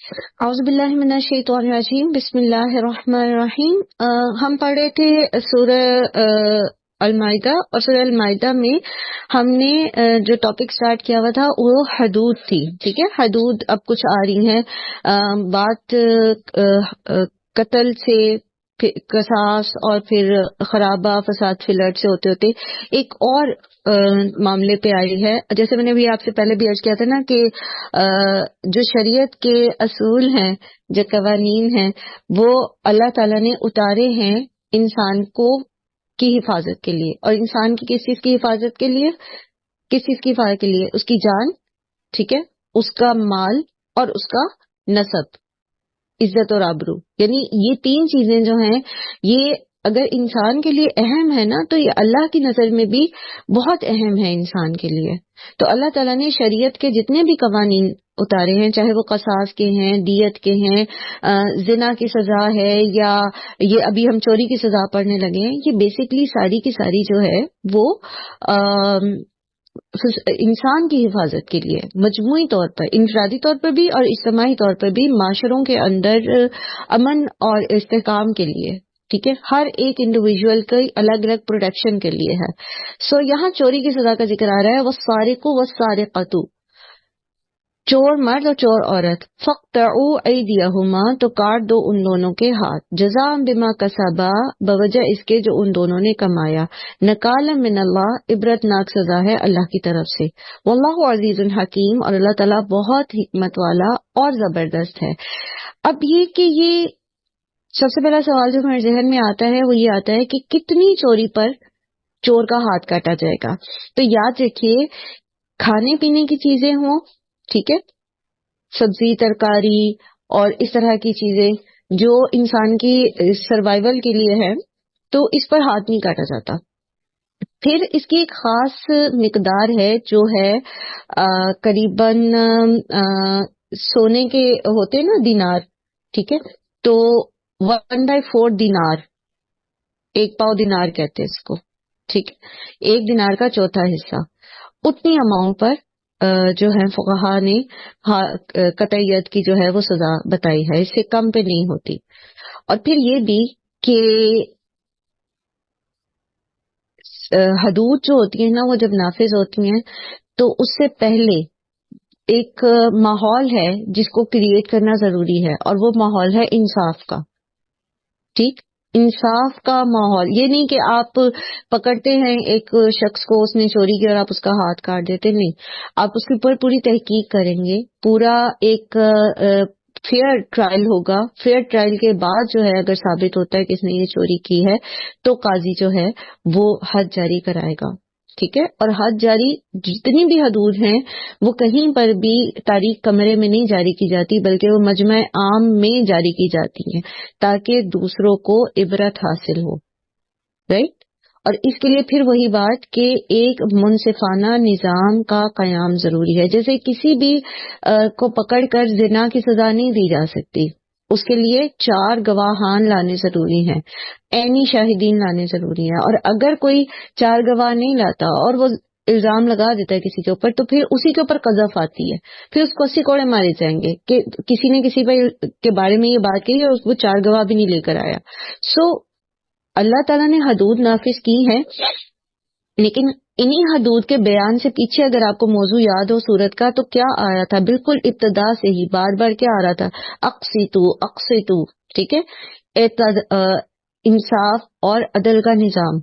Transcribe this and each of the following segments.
اعوذ باللہ من الشیطان الرجیم، بسم اللہ الرحمن الرحیم۔ ہم پڑھ رہے تھے سورہ المائدہ، اور سورہ المائدہ میں ہم نے جو ٹاپک سٹارٹ کیا ہوا تھا وہ حدود تھی، ٹھیک ہے۔ حدود اب کچھ آ رہی ہیں، بات قتل سے، قصاص اور پھر خرابہ فساد فی الارض سے ہوتے ہوتے ایک اور معاملے پہ آئی ہے۔ جیسے میں نے بھی آپ سے پہلے بھی عرض کیا تھا نا کہ جو شریعت کے اصول ہیں، جو قوانین ہیں، وہ اللہ تعالیٰ نے اتارے ہیں انسان کی حفاظت کے لیے۔ اور انسان کی کس چیز کی حفاظت کے لیے؟ کس چیز کی حفاظت کے لیے؟ اس کی جان، ٹھیک ہے، اس کا مال اور اس کا نسب، عزت اور آبرو۔ یعنی یہ تین چیزیں جو ہیں، یہ اگر انسان کے لیے اہم ہے نا، تو یہ اللہ کی نظر میں بھی بہت اہم ہے انسان کے لیے۔ تو اللہ تعالیٰ نے شریعت کے جتنے بھی قوانین اتارے ہیں، چاہے وہ قصاص کے ہیں، دیت کے ہیں، زنا کی سزا ہے، یا یہ ابھی ہم چوری کی سزا پڑھنے لگے ہیں، یہ بیسیکلی ساری کی ساری جو ہے وہ انسان کی حفاظت کے لیے، مجموعی طور پر، انفرادی طور پر بھی اور اجتماعی طور پر بھی، معاشروں کے اندر امن اور استحکام کے لیے، ٹھیک ہے۔ ہر ایک انڈیویجول کی الگ الگ پروٹیکشن کے لیے ہے۔ سو یہاں چوری کی سزا کا ذکر آ رہا ہے، والسارق والسارقۃ، چور مرد اور چور عورت، فاقطعوا ایدیہما، تو کاٹ دو ان دونوں کے ہاتھ، جزاء بما کسبا، بوجہ اس کے جو ان دونوں نے کمایا، نکالا من اللہ، عبرت ناک سزا ہے اللہ کی طرف سے، واللہ عزیز حکیم، اور اللہ تعالیٰ بہت حکمت والا اور زبردست ہے۔ اب یہ سب سے پہلا سوال جو ہمارے ذہن میں آتا ہے وہ یہ آتا ہے کہ کتنی چوری پر چور کا ہاتھ کاٹا جائے گا؟ تو یاد رکھیے، کھانے پینے کی چیزیں ہوں، ٹھیک ہے، سبزی ترکاری اور اس طرح کی چیزیں جو انسان کی سروائیول کے لیے ہے، تو اس پر ہاتھ نہیں کاٹا جاتا۔ پھر اس کی ایک خاص مقدار ہے جو ہے قریباً سونے کے ہوتے نا دینار، ٹھیک ہے، تو 1/4 دینار، ایک پاؤ دینار کہتے ہیں اس کو، ٹھیک ہے، ایک دینار کا چوتھا حصہ، اتنی اماؤنٹ پر جو ہے فقہا نے قطعیت کی جو ہے وہ سزا بتائی ہے، اس سے کم پہ نہیں ہوتی۔ اور پھر یہ بھی کہ حدود جو ہوتی ہیں نا، وہ جب نافذ ہوتی ہیں تو اس سے پہلے ایک ماحول ہے جس کو کریٹ کرنا ضروری ہے، اور وہ ماحول ہے انصاف کا، ٹھیک، انصاف کا ماحول۔ یہ نہیں کہ آپ پکڑتے ہیں ایک شخص کو، اس نے چوری کی اور آپ اس کا ہاتھ کاٹ دیتے، نہیں، آپ اس کے اوپر پوری تحقیق کریں گے، پورا ایک فیئر ٹرائل ہوگا، فیئر ٹرائل کے بعد جو ہے اگر ثابت ہوتا ہے کہ اس نے یہ چوری کی ہے تو قاضی جو ہے وہ حد جاری کرائے گا، ٹھیک ہے۔ اور حد جاری، جتنی بھی حدود ہیں وہ کہیں پر بھی تاریخ کمرے میں نہیں جاری کی جاتی، بلکہ وہ مجمع عام میں جاری کی جاتی ہیں تاکہ دوسروں کو عبرت حاصل ہو، رائٹ۔ اور اس کے لیے پھر وہی بات کہ ایک منصفانہ نظام کا قیام ضروری ہے۔ جیسے کسی بھی کو پکڑ کر زنا کی سزا نہیں دی جا سکتی، اس کے لیے 4 گواہان لانے ضروری ہیں، عینی شاہدین لانے ضروری ہیں، اور اگر کوئی 4 گواہ نہیں لاتا اور وہ الزام لگا دیتا ہے کسی کے اوپر، تو پھر اسی کے اوپر قذف آتی ہے، پھر اس کو 80 کوڑے مارے جائیں گے کہ کسی نے کسی کے بارے میں یہ بات کہی اور وہ 4 گواہ بھی نہیں لے کر آیا۔ سو اللہ تعالیٰ نے حدود نافذ کی ہیں، لیکن انہی حدود کے بیان سے پیچھے اگر آپ کو موضوع یاد ہو سورت کا، تو کیا آیا تھا؟ بالکل ابتدا سے ہی بار بار کیا آ رہا تھا؟ اقسطوا اقسطوا، ٹھیک ہے، انصاف اور عدل کا نظام۔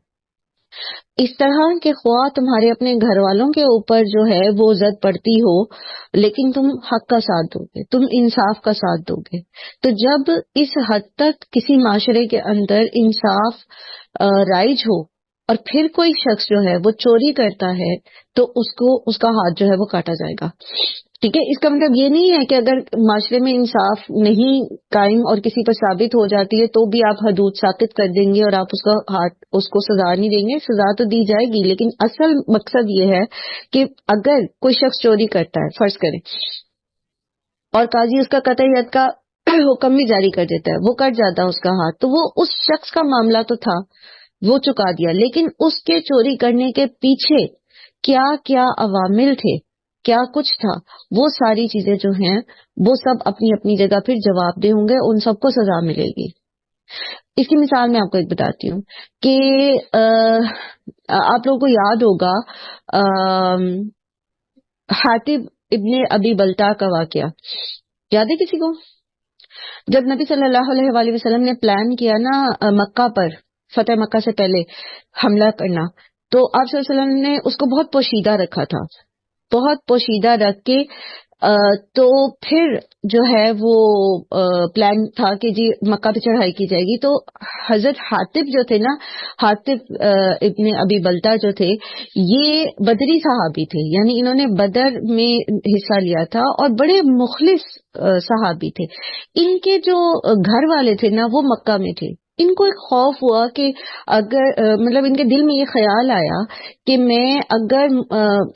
اس طرح کہ خواہ تمہارے اپنے گھر والوں کے اوپر جو ہے وہ زد پڑتی ہو، لیکن تم حق کا ساتھ دو گے، تم انصاف کا ساتھ دو گے۔ تو جب اس حد تک کسی معاشرے کے اندر انصاف رائج ہو اور پھر کوئی شخص جو ہے وہ چوری کرتا ہے تو اس کا ہاتھ جو ہے وہ کاٹا جائے گا، ٹھیک ہے۔ اس کا مطلب یہ نہیں ہے کہ اگر معاشرے میں انصاف نہیں قائم اور کسی پر ثابت ہو جاتی ہے تو بھی آپ حدود ثابت کر دیں گے اور آپ اس کو سزا نہیں دیں گے۔ سزا تو دی جائے گی، لیکن اصل مقصد یہ ہے کہ اگر کوئی شخص چوری کرتا ہے، فرض کریں، اور قاضی اس کا قطعیت کا حکم بھی جاری کر دیتا ہے، وہ کٹ جاتا ہے اس کا ہاتھ، تو وہ اس شخص کا معاملہ تو تھا، وہ چکا دیا، لیکن اس کے چوری کرنے کے پیچھے کیا کیا عوامل تھے، کیا کچھ تھا، وہ ساری چیزیں جو ہیں وہ سب اپنی اپنی جگہ پھر جواب دہ ہوں گے، ان سب کو سزا ملے گی. اس کی مثال میں آپ کو ایک بتاتی ہوں کہ آپ لوگوں کو یاد ہوگا حاتب ابن ابی بلتا کا واقعہ، یاد ہے کسی کو؟ جب نبی صلی اللہ علیہ وآلہ وسلم نے پلان کیا نا مکہ پر، فتح مکہ سے پہلے حملہ کرنا، تو آپ صلی اللہ علیہ وسلم نے اس کو بہت پوشیدہ رکھا تھا، بہت پوشیدہ رکھ کے تو پھر جو ہے وہ پلان تھا کہ جی مکہ پہ چڑھائی کی جائے گی. تو حضرت حاتب جو تھے نا، حاتب ابن ابی بلتا جو تھے، یہ بدری صحابی تھے، یعنی انہوں نے بدر میں حصہ لیا تھا اور بڑے مخلص صحابی تھے. ان کے جو گھر والے تھے نا وہ مکہ میں تھے. ان کو ایک خوف ہوا کہ اگر مطلب ان کے دل میں یہ خیال آیا کہ میں اگر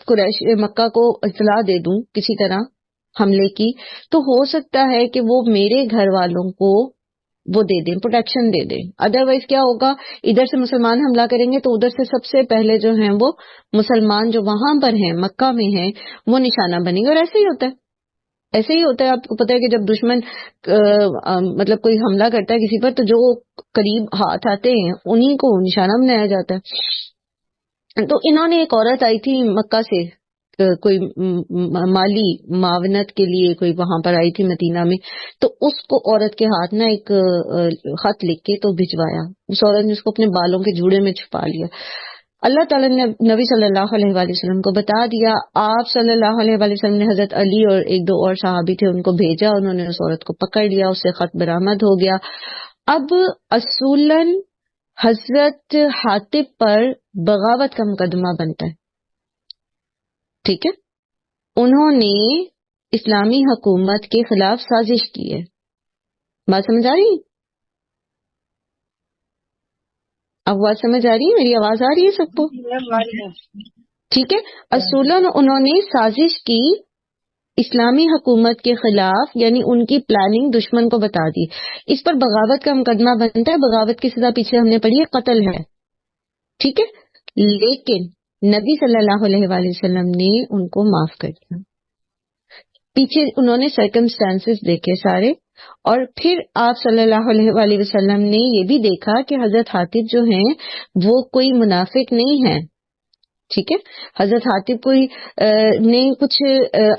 قریش مکہ کو اطلاع دے دوں کسی طرح حملے کی، تو ہو سکتا ہے کہ وہ میرے گھر والوں کو وہ دے دیں، پروٹیکشن دے دیں. ادروائز کیا ہوگا، ادھر سے مسلمان حملہ کریں گے تو ادھر سے سب سے پہلے جو ہیں وہ مسلمان جو وہاں پر ہیں مکہ میں ہیں وہ نشانہ بنیں گے. اور ایسے ہی ہوتا ہے، ایسے ہی ہوتا ہے. آپ کو پتا ہے کہ جب دشمن مطلب کوئی حملہ کرتا ہے کسی پر، تو جو قریب ہاتھ آتے ہیں انہی کو نشانہ بنایا جاتا ہے. تو انہوں نے ایک عورت آئی تھی مکہ سے، کوئی مالی معاونت کے لیے کوئی وہاں پر آئی تھی مدینہ میں، تو اس کو عورت کے ہاتھ نا ایک خط لکھ کے تو بھجوایا. اس عورت نے اس کو اپنے بالوں کے جوڑے میں چھپا لیا. اللہ تعالیٰ نے نبی صلی اللہ علیہ وآلہ وسلم کو بتا دیا. آپ صلی اللہ علیہ وآلہ وسلم نے حضرت علی اور ایک دو اور صحابی تھے ان کو بھیجا، انہوں نے اس عورت کو پکڑ لیا، اس سے خط برآمد ہو گیا. اب اصولاً حضرت حاتب پر بغاوت کا مقدمہ بنتا ہے، ٹھیک ہے؟ انہوں نے اسلامی حکومت کے خلاف سازش کی ہے. بات سمجھ آ رہی؟ اب بات سمجھ آ رہی ہے؟ میری آواز آ رہی ہے سب کو؟ ٹھیک ہے. اصولاً انہوں نے سازش کی اسلامی حکومت کے خلاف، یعنی ان کی پلاننگ دشمن کو بتا دی. اس پر بغاوت کا مقدمہ بنتا ہے. بغاوت کی سزا پیچھے ہم نے پڑھی ہے، قتل ہے، ٹھیک ہے؟ لیکن نبی صلی اللہ علیہ وآلہ وسلم نے ان کو معاف کر دیا. پیچھے انہوں نے سرکمسٹانسز دیکھے سارے، اور پھر آپ صلی اللہ علیہ وآلہ وسلم نے یہ بھی دیکھا کہ حضرت حاتب جو ہیں وہ کوئی منافق نہیں ہیں، ٹھیک ہے؟ حضرت حاتب کوئی نے کچھ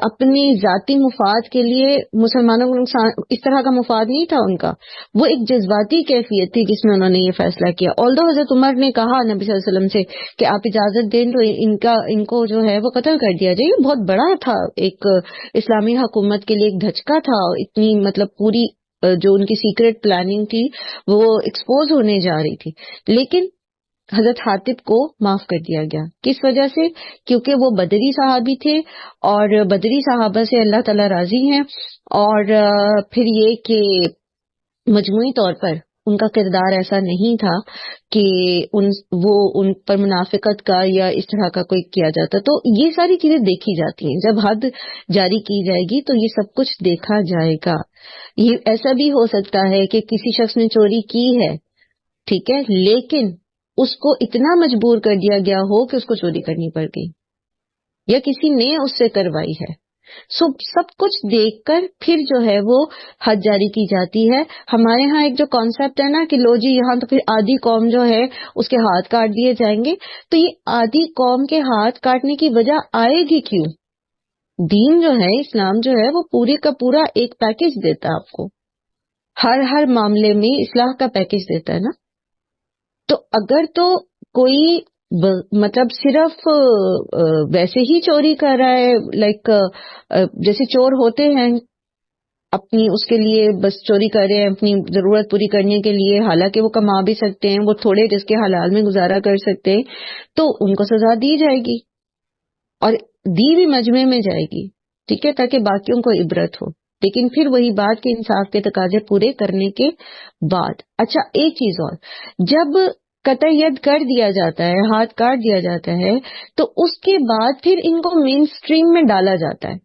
اپنی ذاتی مفاد کے لیے مسلمانوں کو نقصان، اس طرح کا مفاد نہیں تھا ان کا. وہ ایک جذباتی کیفیت تھی جس میں انہوں نے یہ فیصلہ کیا. آلدو حضرت عمر نے کہا نبی صلی اللہ علیہ وسلم سے کہ آپ اجازت دیں تو ان کو جو ہے وہ قتل کر دیا جائے. بہت بڑا تھا، ایک اسلامی حکومت کے لیے ایک دھچکا تھا. اتنی مطلب پوری جو ان کی سیکرٹ پلاننگ تھی وہ ایکسپوز ہونے جا رہی تھی. لیکن حضرت حاتب کو معاف کر دیا گیا. کس وجہ سے؟ کیونکہ وہ بدری صحابی تھے، اور بدری صحابہ سے اللہ تعالیٰ راضی ہیں. اور پھر یہ کہ مجموعی طور پر ان کا کردار ایسا نہیں تھا کہ ان پر منافقت کا یا اس طرح کا کوئی کیا جاتا. تو یہ ساری چیزیں دیکھی جاتی ہیں. جب حد جاری کی جائے گی تو یہ سب کچھ دیکھا جائے گا. یہ ایسا بھی ہو سکتا ہے کہ کسی شخص نے چوری کی ہے، ٹھیک ہے، لیکن اس کو اتنا مجبور کر دیا گیا ہو کہ اس کو چوری کرنی پڑ گئی، یا کسی نے اس سے کروائی ہے. سب کچھ دیکھ کر پھر جو ہے وہ حد جاری کی جاتی ہے. ہمارے ہاں ایک جو کانسیپٹ ہے نا کہ لو جی یہاں تو پھر آدھی قوم جو ہے اس کے ہاتھ کاٹ دیے جائیں گے. تو یہ آدھی قوم کے ہاتھ کاٹنے کی وجہ آئے گی کیوں؟ دین جو ہے، اسلام جو ہے، وہ پورے کا پورا ایک پیکج دیتا ہے آپ کو. ہر معاملے میں اصلاح کا پیکج دیتا ہے نا. تو اگر تو کوئی مطلب صرف ویسے ہی چوری کر رہا ہے، لائک جیسے چور ہوتے ہیں اپنی اس کے لیے بس چوری کر رہے ہیں اپنی ضرورت پوری کرنے کے لیے، حالانکہ وہ کما بھی سکتے ہیں، وہ تھوڑے رزق کے حلال میں گزارا کر سکتے ہیں، تو ان کو سزا دی جائے گی، اور دی بھی مجمع میں جائے گی، ٹھیک ہے، تاکہ باقیوں کو عبرت ہو. لیکن پھر وہی بات کہ انصاف کے تقاضے پورے کرنے کے بعد. اچھا ایک چیز اور، جب قطع ید کر دیا جاتا ہے، ہاتھ کاٹ دیا جاتا ہے، تو اس کے بعد پھر ان کو مین سٹریم میں ڈالا جاتا ہے.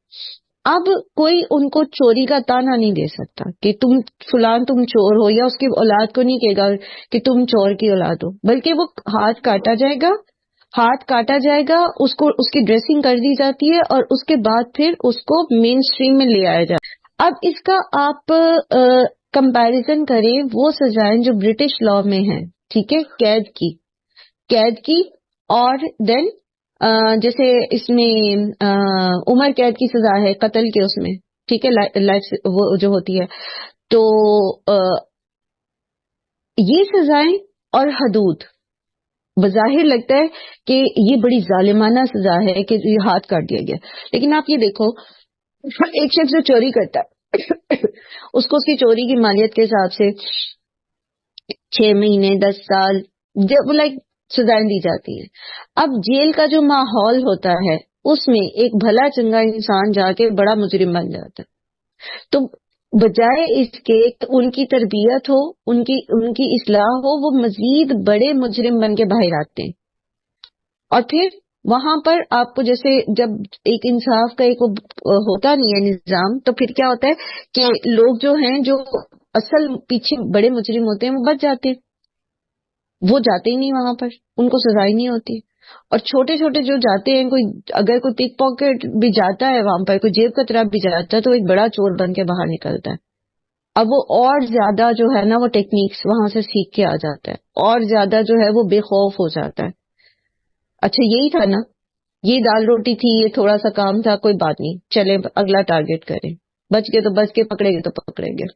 اب کوئی ان کو چوری کا تانا نہیں دے سکتا کہ تم چور ہو، یا اس کی اولاد کو نہیں کہے گا کہ تم چور کی اولاد ہو، بلکہ وہ ہاتھ کاٹا جائے گا ہاتھ کاٹا جائے گا، اس کو اس کی ڈریسنگ کر دی جاتی ہے اور اس کے بعد پھر اس کو مین اسٹریم میں لے آیا جائے. اب اس کا آپ کمپیریزن کریں وہ سزائیں جو برٹش لا میں ہیں، ٹھیک ہے، قید کی اور دین جیسے اس میں عمر قید کی سزا ہے قتل کے اس میں، ٹھیک ہے، لائف وہ جو ہوتی ہے. تو یہ سزائیں اور حدود بظاہر لگتا ہے کہ یہ بڑی ظالمانہ سزا ہے کہ یہ ہاتھ کاٹ دیا گیا، لیکن آپ یہ دیکھو ایک شخص جو چوری کرتا ہے اس کو اس کی چوری کی مالیت کے حساب سے 6 مہینے 10 سال جب لائک سزائیں دی جاتی ہیں. اب جیل کا جو ماحول ہوتا ہے اس میں ایک بھلا چنگا انسان جا کے بڑا مجرم بن جاتا ہے. تو بجائے اس کے ان کی تربیت ہو، ان کی اصلاح ہو، وہ مزید بڑے مجرم بن کے باہر آتے ہیں. اور پھر وہاں پر آپ کو جیسے جب ایک انصاف کا ایک ہوتا نہیں ہے نظام، تو پھر کیا ہوتا ہے کہ لوگ جو ہیں جو اصل پیچھے بڑے مجرم ہوتے ہیں وہ بچ جاتے ہیں، وہ جاتے ہی نہیں وہاں پر، ان کو سزا ہی نہیں ہوتی. اور چھوٹے چھوٹے جو جاتے ہیں، اگر کوئی پک پاکٹ بھی جاتا ہے وہاں پر، کوئی جیب کترا بھی جاتا ہے، تو ایک بڑا چور بن کے باہر نکلتا ہے. اب وہ اور زیادہ جو ہے نا وہ ٹیکنیکس وہاں سے سیکھ کے آ جاتا ہے، اور زیادہ جو ہے وہ بے خوف ہو جاتا ہے. اچھا یہی تھا نا، یہ دال روٹی تھی، یہ تھوڑا سا کام تھا، کوئی بات نہیں، چلے اگلا ٹارگٹ کریں، بچ گئے تو بچ کے، پکڑے گئے تو پکڑے گئے.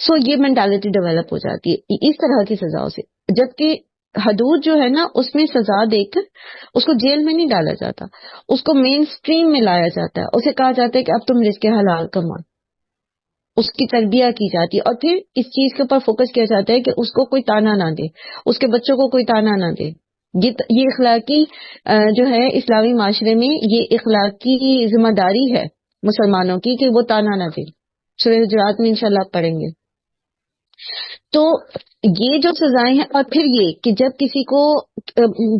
سو یہ مینٹالٹی ڈیولپ ہو جاتی ہے اس طرح کی سزاؤں سے. جبکہ حدود جو ہے نا اس میں سزا دے کر اس کو جیل میں نہیں ڈالا جاتا، اس کو مین سٹریم میں لایا جاتا ہے. اسے کہا جاتا ہے کہ اب تم رزق حلال کما، اس کی تربیت کی جاتی ہے. اور پھر اس چیز کے اوپر فوکس کیا جاتا ہے کہ اس کو کوئی تانا نہ دے، اس کے بچوں کو کوئی تانا نہ دے. یہ اخلاقی جو ہے اسلامی معاشرے میں یہ اخلاقی ذمہ داری ہے مسلمانوں کی کہ وہ تانا نہ دے. سورہ حجرات میں انشاءاللہ آپ پڑھیں گے. تو یہ جو سزائیں ہیں، اور پھر یہ کہ جب کسی کو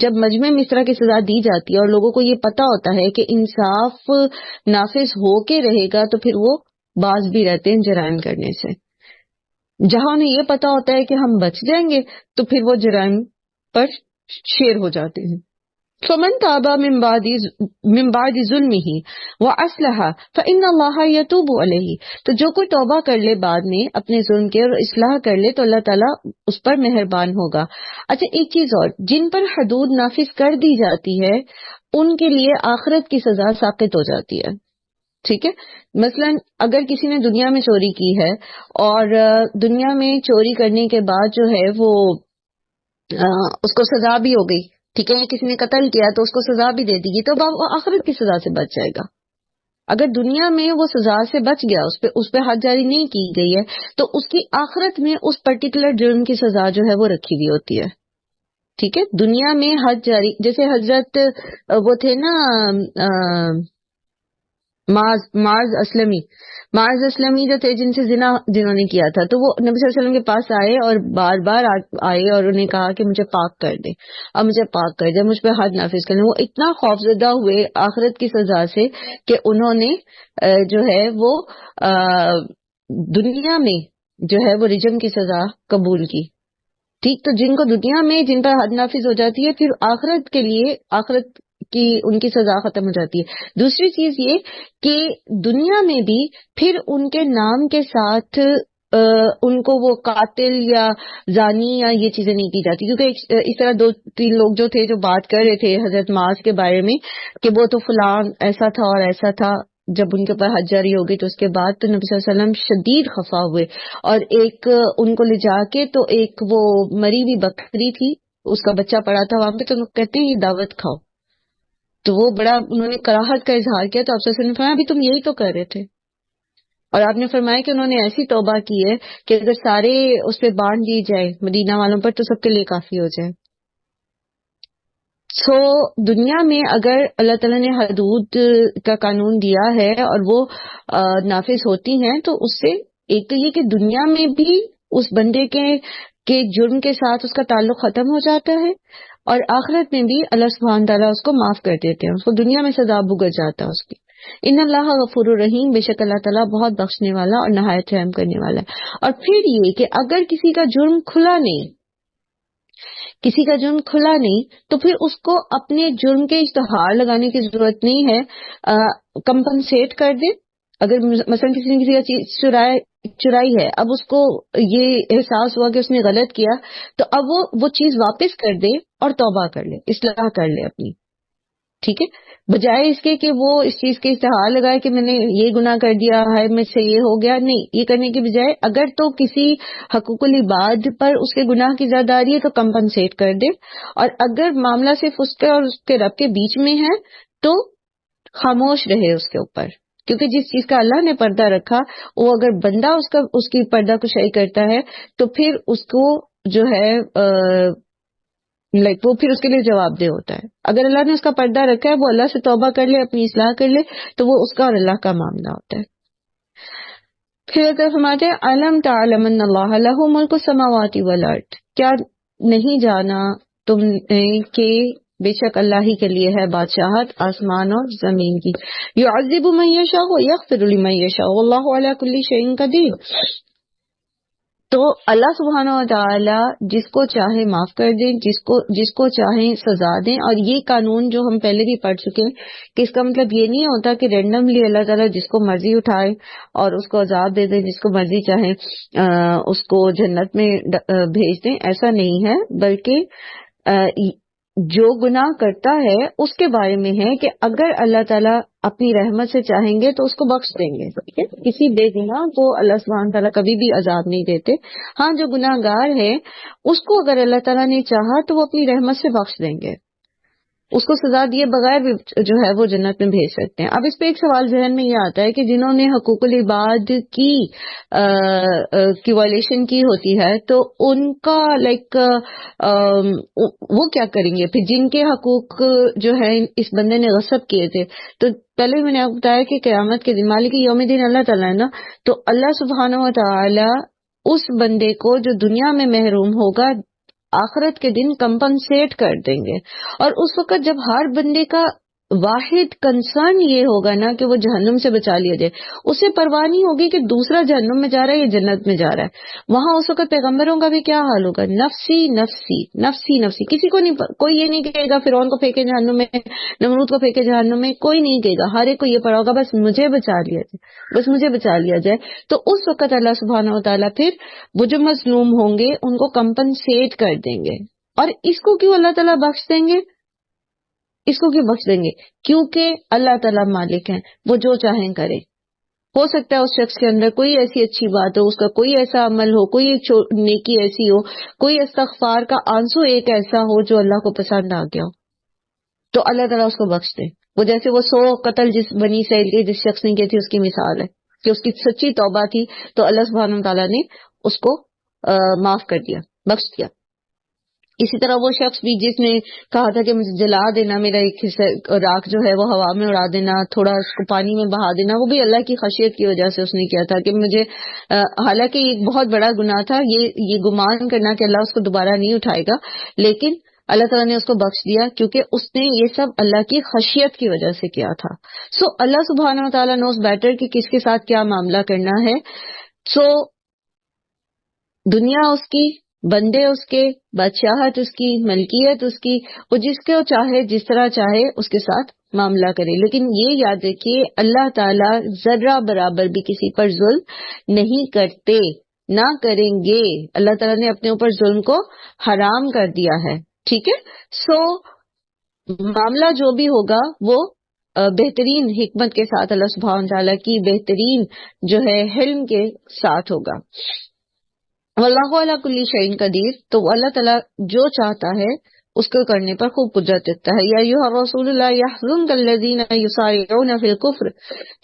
جب مجمع میں اس طرح کی سزا دی جاتی ہے اور لوگوں کو یہ پتا ہوتا ہے کہ انصاف نافذ ہو کے رہے گا، تو پھر وہ باز بھی رہتے ہیں جرائم کرنے سے. جہاں انہیں یہ پتا ہوتا ہے کہ ہم بچ جائیں گے تو پھر وہ جرائم پر شیر ہو جاتے ہیں. فمن تاب من بعد ظلمه واصلح فان الله يتوب عليه. تو جو کوئی توبہ کر لے بعد میں اپنے ظلم کے اور اصلاح کر لے تو اللہ تعالیٰ اس پر مہربان ہوگا. اچھا ایک چیز اور، جن پر حدود نافذ کر دی جاتی ہے ان کے لیے آخرت کی سزا ساقط ہو جاتی ہے. ٹھیک ہے، مثلا اگر کسی نے دنیا میں چوری کی ہے اور دنیا میں چوری کرنے کے بعد جو ہے وہ اس کو سزا بھی ہو گئی، ٹھیک ہے، کسی نے قتل کیا تو اس کو سزا بھی دے دی گئی، تو وہ آخرت کی سزا سے بچ جائے گا. اگر دنیا میں وہ سزا سے بچ گیا، اس پہ حد جاری نہیں کی گئی ہے، تو اس کی آخرت میں اس پرٹیکولر جرم کی سزا جو ہے وہ رکھی ہوئی ہوتی ہے. ٹھیک ہے، دنیا میں حد جاری، جیسے حضرت وہ تھے نا معاذ اسلمی جو تھے جن سے زنا جنہوں نے کیا تھا، تو وہ نبی صلی اللہ علیہ وسلم کے پاس آئے اور بار بار آئے اور انہیں کہا کہ مجھے پاک کر دے، اب مجھے پاک کر دے، مجھ پہ حد نافذ کر دیں. وہ اتنا خوفزدہ ہوئے آخرت کی سزا سے کہ انہوں نے جو ہے وہ دنیا میں جو ہے وہ رجم کی سزا قبول کی. ٹھیک، تو جن کو دنیا میں جن پر حد نافذ ہو جاتی ہے، پھر آخرت کے لیے آخرت کی ان کی سزا ختم ہو جاتی ہے. دوسری چیز یہ کہ دنیا میں بھی پھر ان کے نام کے ساتھ ان کو وہ قاتل یا زانی یا یہ چیزیں نہیں کی جاتی، کیونکہ اس طرح 2-3 لوگ جو تھے جو بات کر رہے تھے حضرت معاذ کے بارے میں کہ وہ تو فلان ایسا تھا اور ایسا تھا. جب ان کے اوپر حد جاری ہو گئی تو اس کے بعد تو نبی صلی اللہ علیہ وسلم شدید خفا ہوئے، اور ایک ان کو لے جا کے تو ایک وہ مری ہوئی بکری تھی، اس کا بچہ پڑا تھا وہاں پہ، تو لوگ کہتے ہیں یہ دعوت کھاؤ. تو وہ بڑا انہوں نے کراہت کا اظہار کیا، تو آپ صلی اللہ علیہ وسلم نے فرمایا ابھی تم یہی تو کر رہے تھے. اور آپ نے فرمایا کہ انہوں نے ایسی توبہ کی ہے کہ اگر سارے اس پہ باندھ دی جائے مدینہ والوں پر تو سب کے لیے کافی ہو جائے. سو دنیا میں اگر اللہ تعالیٰ نے حدود کا قانون دیا ہے اور وہ نافذ ہوتی ہیں، تو اس سے ایک تو یہ کہ دنیا میں بھی اس بندے کے جرم کے ساتھ اس کا تعلق ختم ہو جاتا ہے، اور آخرت میں بھی اللہ سبحانہ تعالیٰ اس کو معاف کر دیتے ہیں، اس کو دنیا میں سزا بھگت جاتا ہے اس کی. ان اللہ غفور الرحیم، بے شک اللہ تعالیٰ بہت بخشنے والا اور نہایت رحم کرنے والا ہے. اور پھر یہ کہ اگر کسی کا جرم کھلا نہیں کسی کا جرم کھلا نہیں تو پھر اس کو اپنے جرم کے اشتہار لگانے کی ضرورت نہیں ہے. کمپنسیٹ کر دے. اگر مثلا کسی نے کسی کا چیز چرائی ہے، اب اس کو یہ احساس ہوا کہ اس نے غلط کیا، تو اب وہ چیز واپس کر دے اور توبہ کر لے، اصلاح کر لے اپنی. ٹھیک ہے، بجائے اس کے کہ وہ اس چیز کے اشتہار لگائے کہ میں نے یہ گناہ کر دیا ہے، مجھ سے یہ ہو گیا. نہیں، یہ کرنے کے بجائے اگر تو کسی حقوق العباد پر اس کے گناہ کی زیاداری ہے تو کمپنسیٹ کر دے، اور اگر معاملہ صرف اس کے اور اس کے رب کے بیچ میں ہے تو خاموش رہے اس کے اوپر. کیونکہ جس چیز کا اللہ نے پردہ رکھا، وہ اگر بندہ اس کی پردہ کشائی کرتا ہے تو پھر اس کو جو ہے وہ پھر اس کے لیے جواب دہ ہوتا ہے. اگر اللہ نے اس کا پردہ رکھا ہے، وہ اللہ سے توبہ کر لے، اپنی اصلاح کر لے، تو وہ اس کا اور اللہ کا معاملہ ہوتا ہے. پھر فرماتے ہیں علم تعلم ان اللہ لہ ملک السماوات والارض، کیا نہیں جانا تم نے کہ بے شک اللہ ہی کے لیے ہے بادشاہت آسمان اور زمین کی. یعذب من یشاء ویغفر لمن یشاء واللہ علی کل شیء قدیر. تو اللہ سبحانہ و تعالی جس کو چاہے معاف کر دیں، جس کو چاہے سزا دیں. اور یہ قانون جو ہم پہلے بھی پڑھ چکے ہیں کہ اس کا مطلب یہ نہیں ہوتا کہ رینڈملی اللہ تعالیٰ جس کو مرضی اٹھائے اور اس کو عذاب دے دیں، جس کو مرضی چاہے اس کو جنت میں بھیج دیں. ایسا نہیں ہے، بلکہ جو گناہ کرتا ہے اس کے بارے میں ہے کہ اگر اللہ تعالیٰ اپنی رحمت سے چاہیں گے تو اس کو بخش دیں گے. کسی بے گناہ کو اللہ سبحانہ تعالیٰ کبھی بھی عذاب نہیں دیتے. ہاں، جو گناہ گار ہے اس کو اگر اللہ تعالیٰ نے چاہا تو وہ اپنی رحمت سے بخش دیں گے، اس کو سزا دیے بغیر بھی جو ہے وہ جنت میں بھیج سکتے ہیں. اب اس پہ ایک سوال ذہن میں یہ آتا ہے کہ جنہوں نے حقوق العباد کی وائلیشن کی ہوتی ہے تو ان کا وہ کیا کریں گے پھر، جن کے حقوق جو ہے اس بندے نے غصب کیے تھے. تو پہلے میں نے آپ کو بتایا کہ قیامت کے دن مالک یوم الدین اللہ تعالیٰ ہے نا، تو اللہ سبحانہ و تعالی اس بندے کو جو دنیا میں محروم ہوگا آخرت کے دن کمپنسیٹ کر دیں گے. اور اس وقت جب ہر بندے کا واحد کنسرن یہ ہوگا نا کہ وہ جہنم سے بچا لیا جائے، اسے پرواہ نہیں ہوگی کہ دوسرا جہنم میں جا رہا ہے یا جنت میں جا رہا ہے. وہاں اس وقت پیغمبروں کا بھی کیا حال ہوگا، نفسی نفسی نفسی نفسی. کسی کو نہیں، کوئی یہ نہیں کہے گا فرعون کو پھینکے جہنم میں، نمرود کو پھینکے جہنم میں، کوئی نہیں کہے گا. ہر ایک کو یہ پڑا ہوگا بس مجھے بچا لیا جائے، بس مجھے بچا لیا جائے. تو اس وقت اللہ سبحانہ و تعالیٰ پھر وہ جو مظلوم ہوں گے ان کو کمپنسیٹ کر دیں گے. اور اس کو کیوں اللہ تعالیٰ بخش دیں گے؟ اس کو کیوں بخش دیں گے؟ کیونکہ اللہ تعالیٰ مالک ہیں، وہ جو چاہیں کرے. ہو سکتا ہے اس شخص کے اندر کوئی ایسی اچھی بات ہو، اس کا کوئی ایسا عمل ہو، کوئی ایک نیکی ایسی ہو، کوئی استغفار کا آنسو ایک ایسا ہو جو اللہ کو پسند آ گیا ہو، تو اللہ تعالیٰ اس کو بخش دے. وہ جیسے وہ 100 قتل جس بنی اسرائیل کے جس شخص نے کی تھی اس کی مثال ہے کہ اس کی سچی توبہ تھی تو اللہ سبحانہ تعالیٰ نے اس کو معاف کر دیا، بخش دیا. اسی طرح وہ شخص بھی جس نے کہا تھا کہ مجھے جلا دینا، میرا ایک حصہ راکھ جو ہے وہ ہوا میں اڑا دینا، تھوڑا اس کو پانی میں بہا دینا، وہ بھی اللہ کی خشیت کی وجہ سے اس نے کیا تھا کہ مجھے حالانکہ ایک بہت بڑا گناہ تھا یہ گمان کرنا کہ اللہ اس کو دوبارہ نہیں اٹھائے گا، لیکن اللہ تعالیٰ نے اس کو بخش دیا کیونکہ اس نے یہ سب اللہ کی خشیت کی وجہ سے کیا تھا. سو اللہ سبحانہ و تعالیٰ نوز بیٹر کہ کس کے ساتھ کیا معاملہ کرنا ہے. سو دنیا اس کی، بندے اس کے، بادشاہت اس کی، ملکیت اس کی، وہ جس کو چاہے جس طرح چاہے اس کے ساتھ معاملہ کرے. لیکن یہ یاد رکھیے اللہ تعالیٰ ذرہ برابر بھی کسی پر ظلم نہیں کرتے، نہ کریں گے. اللہ تعالیٰ نے اپنے اوپر ظلم کو حرام کر دیا ہے. ٹھیک ہے. سو معاملہ جو بھی ہوگا وہ بہترین حکمت کے ساتھ، اللہ سبحانہ تعالیٰ کی بہترین جو ہے حلم کے ساتھ ہوگا. واللہ علی کل شیء قدیر. تو اللہ تعالیٰ جو چاہتا ہے اس کو کرنے پر خوب قدرت رکھتا ہے. یا ایھا الرسول لا یحزنک الذین یسارعون فی الکفر،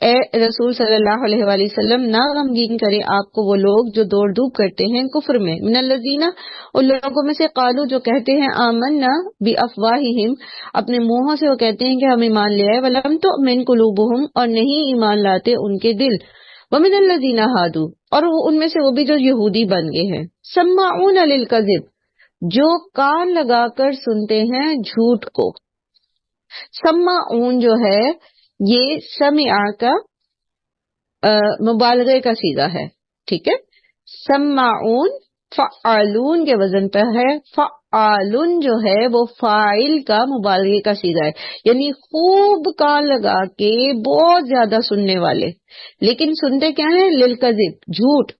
اے رسول صلی اللہ علیہ وآلہ وسلم نہ غمگین کرے آپ کو وہ لوگ جو دوڑ دھوپ کرتے ہیں کفر میں. من الذین، ان لوگوں میں سے، قالوا جو کہتے ہیں، آمنا بافواہہم، اپنے منہوں سے وہ کہتے ہیں کہ ہم ایمان لے آئے، ولم تؤمن قلوبہم، اور نہیں ایمان لاتے ان کے دل. ومن الذین ہادوا، اور ان میں سے وہ بھی جو یہودی بن گئے ہیں. سماعون للکذب، جو کان لگا کر سنتے ہیں جھوٹ کو. سماعون جو ہے یہ سمع کا مبالغے کا صیغہ ہے. ٹھیک ہے. سماعون فعالون کے وزن پر ہے، فعالن جو ہے وہ فاعل کا مبالغے کا صیغہ ہے، یعنی خوب کان لگا کے بہت زیادہ سننے والے، لیکن سنتے کیا ہیں؟ للکذب، جھوٹ،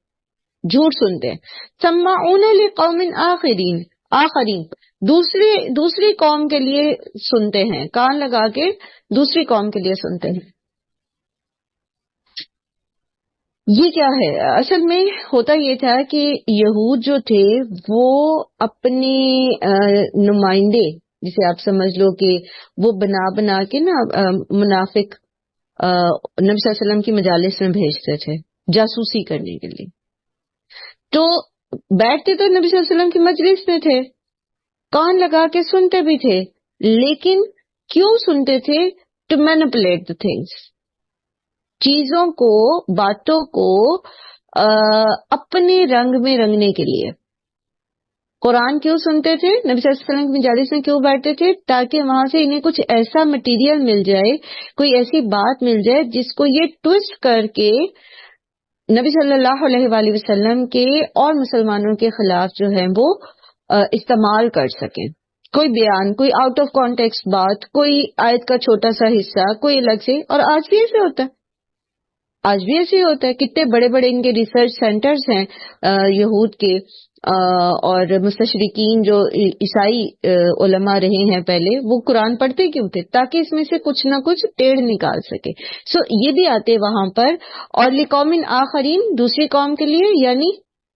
جھوٹ سنتے ہیں۔ سماعون لقوم آخرین دوسری قوم کے لیے سنتے ہیں، کان لگا کے دوسری قوم کے لیے سنتے ہیں۔ یہ کیا ہے؟ اصل میں ہوتا یہ تھا کہ یہود جو تھے وہ اپنے نمائندے، جسے آپ سمجھ لو کہ وہ بنا کے نا منافق نبی صلی اللہ علیہ وسلم کی مجالس میں بھیجتے تھے جاسوسی کرنے کے لیے۔ تو بیٹھتے تو نبی صلی اللہ علیہ وسلم کی مجلس میں تھے، کان لگا کے سنتے بھی تھے، لیکن کیوں سنتے تھے؟ ٹو مینپولیٹ دا تھنگس، چیزوں کو، باتوں کو اپنے رنگ میں رنگنے کے لیے۔ قرآن کیوں سنتے تھے؟ نبی صلی اللہ علیہ وسلم کی مجالس میں کیوں بیٹھتے تھے؟ تاکہ وہاں سے انہیں کچھ ایسا مٹیریل مل جائے، کوئی ایسی بات مل جائے جس کو یہ ٹوسٹ کر کے نبی صلی اللہ علیہ وآلہ وسلم کے اور مسلمانوں کے خلاف جو ہے وہ استعمال کر سکیں۔ کوئی بیان، کوئی آؤٹ آف کانٹیکسٹ بات، کوئی آیت کا چھوٹا سا حصہ، کوئی الگ سے۔ اور آج بھی ایسے ہوتا ہے، آج بھی ایسے ہی ہوتا ہے۔ کتنے بڑے بڑے ان کے ریسرچ سینٹرز ہیں یہود کے، اور مستشرقین جو عیسائی علماء رہے ہیں پہلے، وہ قرآن پڑھتے کیوں تھے؟ تاکہ اس میں سے کچھ نہ کچھ ٹیڑھ نکال سکے۔ سو یہ بھی آتے وہاں پر، اور لقوم آخرین دوسری قوم کے لیے، یعنی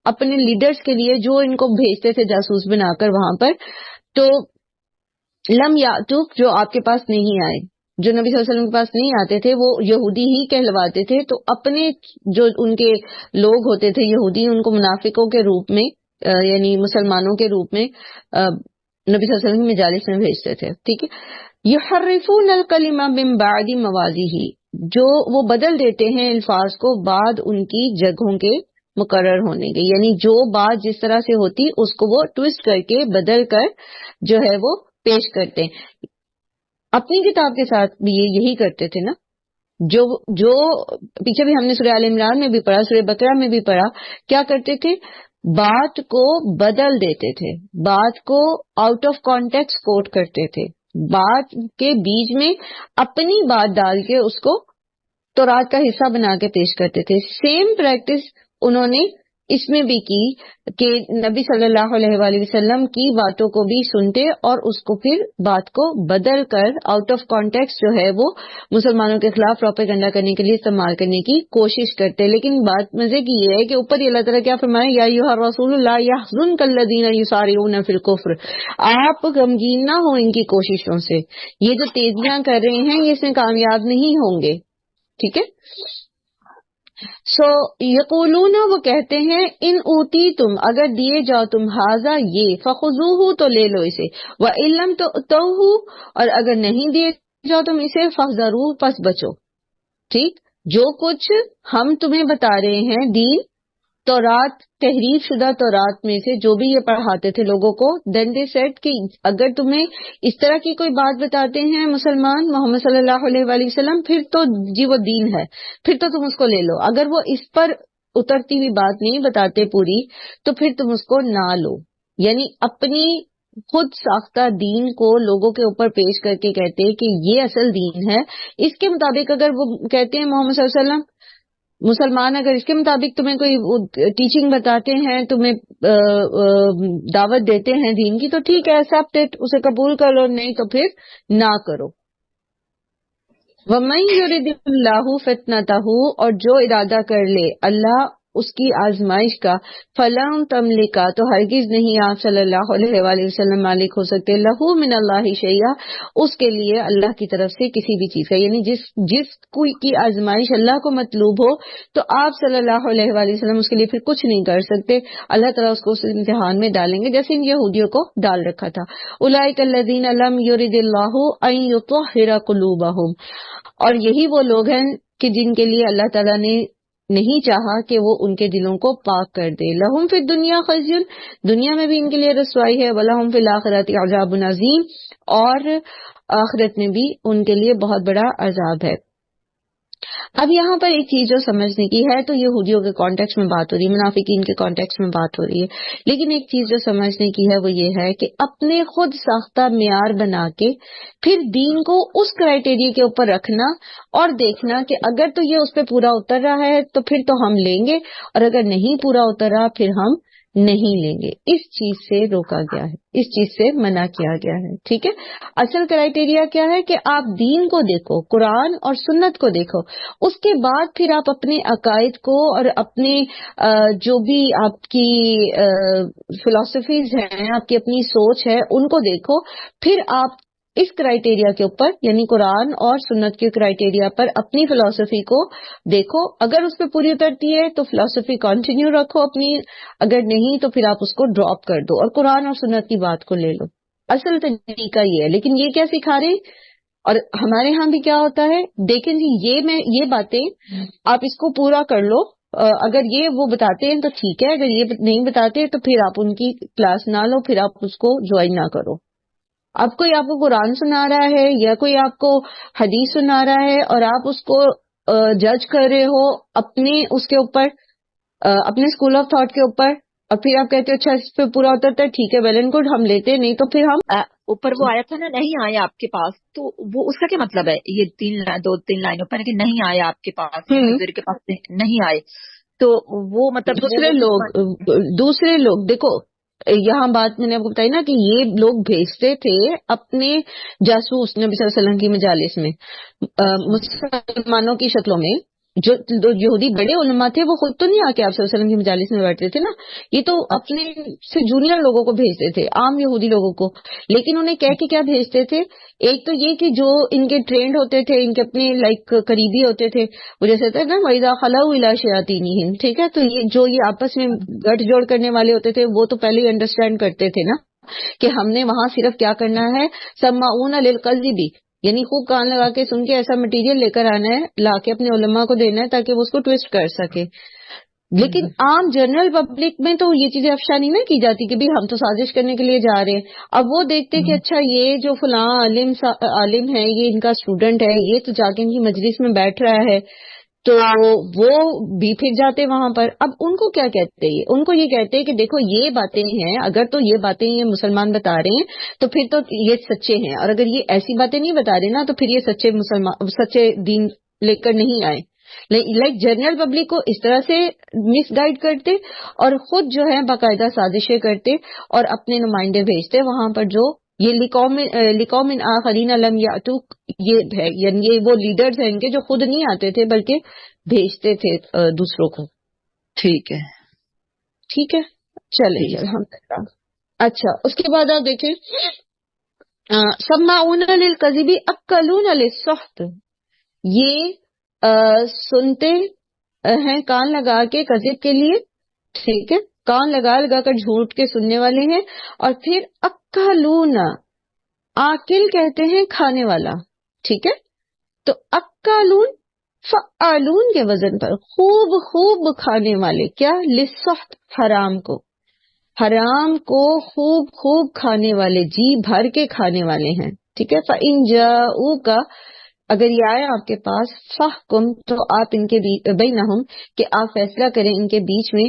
اپنے لیڈرز کے لیے جو ان کو بھیجتے تھے جاسوس بنا کر وہاں پر۔ تو لم یاتوک، جو آپ کے پاس نہیں آئے، جو نبی صلی اللہ علیہ وسلم کے پاس نہیں آتے تھے، وہ یہودی ہی کہلواتے تھے۔ تو اپنے جو ان کے لوگ ہوتے تھے یہودی، ان کو منافقوں کے روپ میں، یعنی مسلمانوں کے روپ میں نبی صلی اللہ علیہ وسلم کی مجالس میں بھیجتے تھے۔ ٹھیک ہے، یحرفون الکلمہ من بعد مواضعہ، جو وہ بدل دیتے ہیں الفاظ کو بعد ان کی جگہوں کے مقرر ہونے کے، یعنی جو بات جس طرح سے ہوتی اس کو وہ ٹوسٹ کر کے بدل کر جو ہے وہ پیش کرتے ہیں۔ اپنی کتاب کے ساتھ بھی یہ یہی کرتے تھے نا، جو پیچھے بھی ہم نے سورہ آل عمران میں بھی پڑھا، سورہ بقرہ میں بھی پڑھا، کیا کرتے تھے؟ بات کو بدل دیتے تھے، بات کو آؤٹ آف کانٹیکسٹ کوٹ کرتے تھے، بات کے بیچ میں اپنی بات ڈال کے اس کو تورات کا حصہ بنا کے پیش کرتے تھے۔ سیم پریکٹس انہوں نے اس میں بھی کی کہ نبی صلی اللہ علیہ وآلہ وسلم کی باتوں کو بھی سنتے اور اس کو پھر بات کو بدل کر آؤٹ آف کانٹیکسٹ جو ہے وہ مسلمانوں کے خلاف پروپیگنڈا کرنے کے لیے استعمال کرنے کی کوشش کرتے۔ لیکن بات مزے کی یہ ہے کہ اوپر اللہ تعالیٰ کیا فرمائے؟ یا ایھا الرسول لا یحزنک الذین یسارعون فی الکفر، آپ غمگین نہ ہو ان کی کوششوں سے، یہ جو تیزیاں کر رہے ہیں یہ اس میں کامیاب نہیں ہوں گے۔ ٹھیک ہے، سو یقولون، وہ کہتے ہیں، ان اوتی تم، اگر دیے جاؤ تم، ہاذا یہ، فخذوہ تو لے لو اسے، وان لم تؤتوہ، اور اگر نہیں دیے جاؤ تم اسے، فاحذروہ، پس بچو۔ ٹھیک، جو کچھ ہم تمہیں بتا رہے ہیں دین، تورات، تحریف شدہ تورات میں سے جو بھی یہ پڑھاتے تھے لوگوں کو، دین دے سیڈ کہ اگر تمہیں اس طرح کی کوئی بات بتاتے ہیں مسلمان محمد صلی اللہ علیہ وآلہ وسلم، پھر تو جی وہ دین ہے، پھر تو تم اس کو لے لو۔ اگر وہ اس پر اترتی ہوئی بات نہیں بتاتے پوری، تو پھر تم اس کو نہ لو۔ یعنی اپنی خود ساختہ دین کو لوگوں کے اوپر پیش کر کے کہتے کہ یہ اصل دین ہے، اس کے مطابق اگر وہ کہتے ہیں محمد صلی اللہ علیہ وسلم، مسلمان اگر اس کے مطابق تمہیں کوئی ٹیچنگ بتاتے ہیں، تمہیں دعوت دیتے ہیں دین کی، تو ٹھیک ہے، ایکسپٹ اٹ، اسے قبول کر لو، نہیں تو پھر نہ کرو۔ وَمَن يُرِدِ اللَّهُ فِتْنَتَهُ، اور جو ارادہ کر لے اللہ اس کی آزمائش کا، فَلَن تَمْلِكَ، تو ہرگز نہیں آپ صلی اللہ علیہ وآلہ وسلم مالک ہو سکتے، لَهُ مِنَ اللَّهِ شَيْئًا، اس کے لیے اللہ کی طرف سے کسی بھی چیز کا، یعنی جس کوئی کی آزمائش اللہ کو مطلوب ہو تو آپ صلی اللہ علیہ وآلہ وسلم اس کے لیے پھر کچھ نہیں کر سکتے، اللہ تعالیٰ اس کو اس امتحان میں ڈالیں گے جیسے ان یہودیوں کو ڈال رکھا تھا۔ اولئک الذین لم یرد اللہ ان یطہر قلوبہم، اور یہی وہ لوگ ہیں کہ جن کے لیے اللہ تعالیٰ نے نہیں چاہا کہ وہ ان کے دلوں کو پاک کر دے۔ لہم فی الدنیا خزی، دنیا میں بھی ان کے لیے رسوائی ہے، ولہم فی الآخرۃ عذاب عظیم، اور آخرت میں بھی ان کے لیے بہت بڑا عذاب ہے۔ اب یہاں پر ایک چیز جو سمجھنے کی ہے، تو یہودیوں کے کانٹیکس میں بات ہو رہی ہے، منافقین کے کانٹیکس میں بات ہو رہی ہے، لیکن ایک چیز جو سمجھنے کی ہے وہ یہ ہے کہ اپنے خود ساختہ معیار بنا کے پھر دین کو اس کرائٹیریا کے اوپر رکھنا اور دیکھنا کہ اگر تو یہ اس پہ پورا اتر رہا ہے تو پھر تو ہم لیں گے، اور اگر نہیں پورا اتر رہا پھر ہم نہیں لیں گے. اس چیز سے روکا گیا ہے، اس چیز سے منع کیا گیا ہے. ٹھیک ہے. اصل کرائٹیریا کیا ہے کہ آپ دین کو دیکھو، قرآن اور سنت کو دیکھو، اس کے بعد پھر آپ اپنے عقائد کو اور اپنے جو بھی آپ کی فلسفیز ہیں، آپ کی اپنی سوچ ہے، ان کو دیکھو. پھر آپ اس کرائٹیریا کے اوپر یعنی قرآن اور سنت کے کرائٹیریا پر اپنی فلسفی کو دیکھو. اگر اس پہ پوری اترتی ہے تو فلسفی کنٹینیو رکھو اپنی، اگر نہیں تو پھر آپ اس کو ڈراپ کر دو اور قرآن اور سنت کی بات کو لے لو. اصل طریقہ یہ ہے. لیکن یہ کیا سکھا رہے ہیں، اور ہمارے ہاں بھی کیا ہوتا ہے، دیکھیں جی یہ باتیں آپ اس کو پورا کر لو، اگر یہ وہ بتاتے ہیں تو ٹھیک ہے، اگر یہ نہیں بتاتے تو پھر آپ ان کی کلاس نہ لو، پھر آپ اس کو جوائن نہ کرو. اب کوئی آپ کو قرآن سنا رہا ہے یا کوئی آپ کو حدیث سنا رہا ہے اور آپ اس کو جج کر رہے ہو اپنے اس کے اوپر، اپنے اسکول آف تھاٹ کے اوپر، اور پھر آپ کہتے ہو اچھا اس پہ پورا اترتا ہے، ٹھیک ہے، ویل اینڈ گڈ، ہم لیتے نہیں تو پھر ہم اوپر وہ آیا تھا نا، نہیں آیا آپ کے پاس، تو وہ اس کا کیا مطلب ہے؟ یہ دو تین لائنوں پر کہ نہیں آیا آپ کے پاس یا حضور کے پاس نہیں آئے، تو وہ مطلب دوسرے لوگ دیکھو، یہاں بات میں نے آپ کو بتائی نا کہ یہ لوگ بھیجتے تھے اپنے جاسوس نبی صلی اللہ علیہ وسلم کی مجالس میں مسلمانوں کی شکلوں میں. جو یہودی بڑے علماء تھے وہ خود تو نہیں آ کے آپ صلی اللہ علیہ وسلم کی مجالس میں بیٹھتے تھے نا، یہ تو اپنے سے جونیئر لوگوں کو بھیجتے تھے، عام یہودی لوگوں کو. لیکن انہیں کہہ کے کیا بھیجتے تھے، ایک تو یہ کہ جو ان کے ٹرینڈ ہوتے تھے، ان کے اپنے لائک قریبی ہوتے تھے، وہ جیسے تھے نا وَإِذَا خَلَوْا إِلَىٰ شَيَاطِينِهِمْ، ٹھیک ہے، تو یہ آپس میں گٹھ جوڑ کرنے والے ہوتے تھے، وہ تو پہلے ہی انڈرسٹینڈ کرتے تھے نا کہ ہم نے وہاں صرف کیا کرنا ہے، سَمَّاعُونَ لِلْكَذِبِ، یعنی خوب کان لگا کے سن کے ایسا مٹیریل لے کر آنا ہے، لا کے اپنے علماء کو دینا ہے تاکہ وہ اس کو ٹویسٹ کر سکے. لیکن عام جنرل پبلک میں تو یہ چیزیں افشا نہیں نہ کی جاتی کہ ہم تو سازش کرنے کے لیے جا رہے ہیں. اب وہ دیکھتے کہ اچھا یہ جو فلاں عالم ہے، یہ ان کا اسٹوڈنٹ ہے، یہ تو جا کے ان کی مجلس میں بیٹھ رہا ہے، تو وہ بھی پھر جاتے وہاں پر. اب ان کو کیا کہتے ہیں، ان کو یہ کہتے ہیں کہ دیکھو یہ باتیں ہیں، اگر تو یہ باتیں یہ مسلمان بتا رہے ہیں تو پھر تو یہ سچے ہیں، اور اگر یہ ایسی باتیں نہیں بتا رہے نا تو پھر یہ سچے دین لے کر نہیں آئے. لائک جنرل پبلک کو اس طرح سے مس گائیڈ کرتے اور خود جو ہے باقاعدہ سازشیں کرتے اور اپنے نمائندے بھیجتے وہاں پر، جو یہ لقوم آخرین لم یاتوک، یہ ہے یعنی یہ وہ لیڈرز ہیں ان کے جو خود نہیں آتے تھے بلکہ بھیجتے تھے دوسروں کو. ٹھیک ہے چلیں الحمدللہ. اچھا اس کے بعد آپ دیکھیں سماعون للکذب اکلون للسحت، یہ سنتے ہیں کان لگا کے کذب کے لیے، ٹھیک ہے، کان لگا لگا کر جھوٹ کے سننے والے ہیں. اور پھر اکلون، آکل کہتے ہیں کھانے والا، ٹھیک ہے، تو اکلون فعالون کے وزن پر خوب کھانے والے، کیا للسحت، حرام کو خوب کھانے والے، جی بھر کے کھانے والے ہیں، ٹھیک ہے. فَإِن جَاءُوكَ، اگر یہ آئے آپ کے پاس، فَحْكُم، تو آپ ان کے بینہم، کہ آپ فیصلہ کریں ان کے بیچ میں.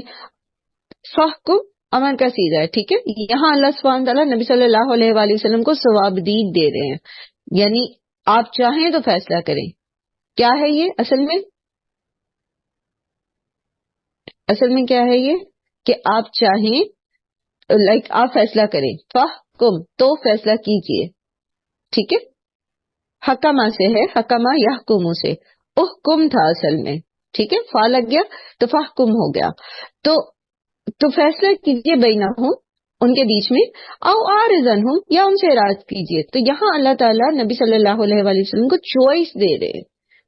فَحْكُم امر کا سیدھا ہے، ٹھیک ہے. یہاں اللہ سبحانہ تعالیٰ نبی صلی اللہ علیہ وآلہ وسلم کو ثوابدید دے رہے ہیں، یعنی آپ چاہیں تو فیصلہ کریں. کیا ہے یہ اصل میں کیا ہے یہ کہ آپ چاہیں لائک آپ فیصلہ کریں. فَحْكُم، تو فیصلہ کیجئے، ٹھیک ہے. حکمہ سے ہے، حکمہ یحکمو سے، احکم تھا اصل میں، ٹھیک ہے، فا لگ گیا تو فحکم ہو گیا. تو فیصلہ کیجئے بینہم، ان کے بیچ میں، او اعرض عنہم، یا ان سے اعراض کیجئے. تو یہاں اللہ تعالیٰ نبی صلی اللہ علیہ وآلہ وسلم کو چوائس دے رہے ہیں،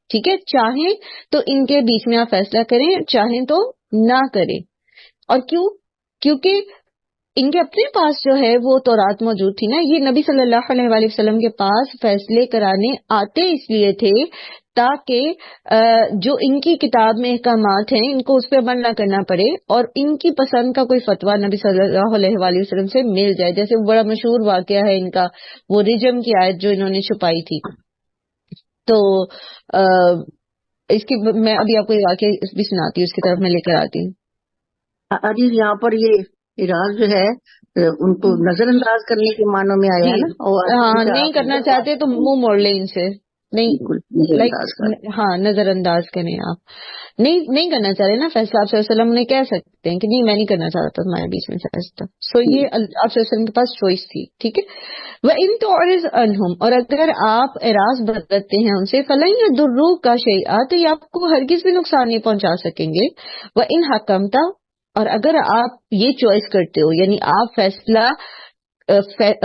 ٹھیک ہے. چاہیں تو ان کے بیچ میں آپ فیصلہ کریں، چاہیں تو نہ کریں. اور کیونکہ ان کے اپنے پاس جو ہے وہ تورات موجود تھی نا. یہ نبی صلی اللہ علیہ وآلہ وسلم کے پاس فیصلے کرانے آتے اس لیے تھے تاکہ جو ان کی کتاب میں احکامات ہیں ان کو اس پہ عمل نہ کرنا پڑے اور ان کی پسند کا کوئی فتویٰ نبی صلی اللہ علیہ وآلہ وسلم سے مل جائے. جیسے بڑا مشہور واقعہ ہے ان کا وہ رجم کی آیت جو انہوں نے چھپائی تھی. تو اس کی میں ابھی آپ کو یہ واقعہ بھی سناتی ہوں، اس کی طرف میں لے کر آتی ہوں. عزیز یہاں پر یہ اراض جو ہے ان کو نظر انداز کرنے کے معنوں میں آیا جی ہے نا، اور ہاں، نہیں کرنا چاہتے تو منہ موڑ لیں ان سے، نہیں لائک ہاں نظر انداز کریں. آپ نہیں کرنا چاہ رہے نا فیصلہ، آپ صلی اللہ علیہ وسلم نے کہہ سکتے ہیں کہ نہیں میں نہیں کرنا چاہتا تمہارے بیچ میں فیصلہ. سو یہ آپ صلی اللہ علیہ وسلم کے پاس چوائس تھی. ٹھیک ہے. وَإِن تُعْرِضْ عَنْهُمْ، اور اگر آپ اعراض برتتے ہیں ان سے، فَلَن يَضُرُّوكَ شَيْئًا، تو یہ آپ کو ہرگز بھی نقصان نہیں پہنچا سکیں گے. وَإِن حَكَمْتَ، اور اگر آپ یہ چوائس کرتے ہو یعنی آپ فیصلہ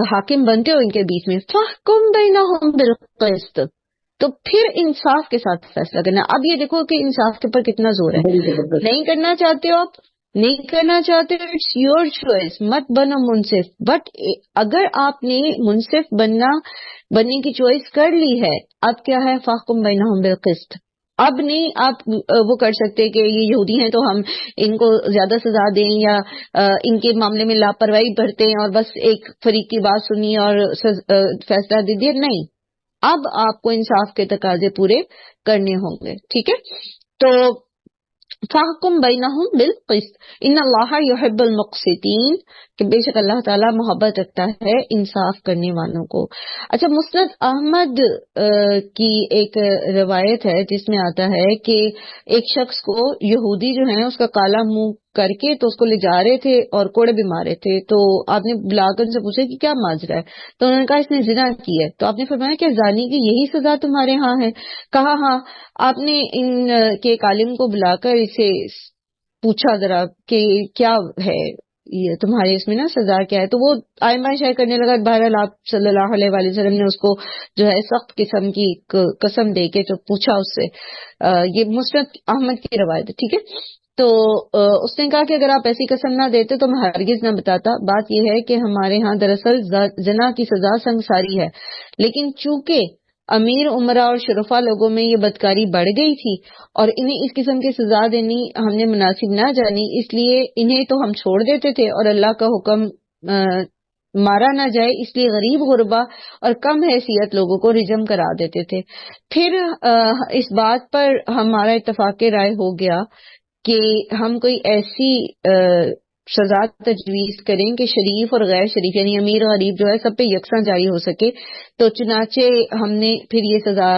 حاکم بنتے ہو ان کے بیچ میں، فَاحْكُم بَيْنَهُم بِالْقِسْطِ، تو پھر انصاف کے ساتھ فیصلہ کرنا. اب یہ دیکھو کہ انصاف کے اوپر کتنا زور ہے. نہیں کرنا چاہتے ہو آپ، نہیں کرنا چاہتے ہو، اٹس یور چوائس، مت بنو منصف. بٹ اگر آپ نے منصف بننے کی چوائس کر لی ہے، اب کیا ہے، فاحکم بینہم بالقسط. اب نہیں آپ وہ کر سکتے کہ یہ یہودی ہیں تو ہم ان کو زیادہ سزا دیں، یا ان کے معاملے میں لاپرواہی برتیں اور بس ایک فریق کی بات سنی اور فیصلہ دے دیا. نہیں، اب آپ کو انصاف کے تقاضے پورے کرنے ہوں گے. ٹھیک ہے. تو فَاحْكُم بَيْنَهُم بِالْقِسْطِ إِنَّ اللَّهَ يُحِبُّ الْمُقْسِطِينَ، کہ بے شک اللہ تعالیٰ محبت رکھتا ہے انصاف کرنے والوں کو. اچھا، مسند احمد کی ایک روایت ہے جس میں آتا ہے کہ ایک شخص کو یہودی جو ہے اس کا کالا منہ کر کے تو اس کو لے جا رہے تھے اور کوڑے بھی مارے تھے. تو آپ نے بلا کر سے پوچھا کہ کیا ماجرا ہے، تو انہوں نے کہا اس نے زنا کی ہے. تو آپ نے فرمایا کہ زانی کی یہی سزا تمہارے ہاں ہے؟ کہا ہاں. آپ نے ان کے ایک عالم کو بلا کر اسے پوچھا ذرا کہ کیا ہے یہ تمہارے اس میں نا سزا کیا ہے. تو وہ آئیں بائیں شائع کرنے لگا. بہرحال آپ صلی اللہ علیہ وآلہ وسلم نے اس کو جو ہے سخت قسم کی قسم دے کے جو پوچھا اس سے. یہ مسند احمد کی روایت ہے. ٹھیک ہے. تو اس نے کہا کہ اگر آپ ایسی قسم نہ دیتے تو میں ہرگز نہ بتاتا. بات یہ ہے کہ ہمارے ہاں دراصل زنا کی سزا سنگساری ہے، لیکن چونکہ امیر عمرہ اور شرفا لوگوں میں یہ بدکاری بڑھ گئی تھی اور انہیں اس قسم کی سزا دینی ہم نے مناسب نہ جانی، اس لیے انہیں تو ہم چھوڑ دیتے تھے اور اللہ کا حکم مارا نہ جائے اس لیے غریب غربا اور کم حیثیت لوگوں کو رجم کرا دیتے تھے. پھر اس بات پر ہمارا اتفاق رائے ہو گیا کہ ہم کوئی ایسی سزا تجویز کریں کہ شریف اور غیر شریف یعنی امیر اور غریب جو ہے سب پہ یکساں جاری ہو سکے. تو چنانچہ ہم نے پھر یہ سزا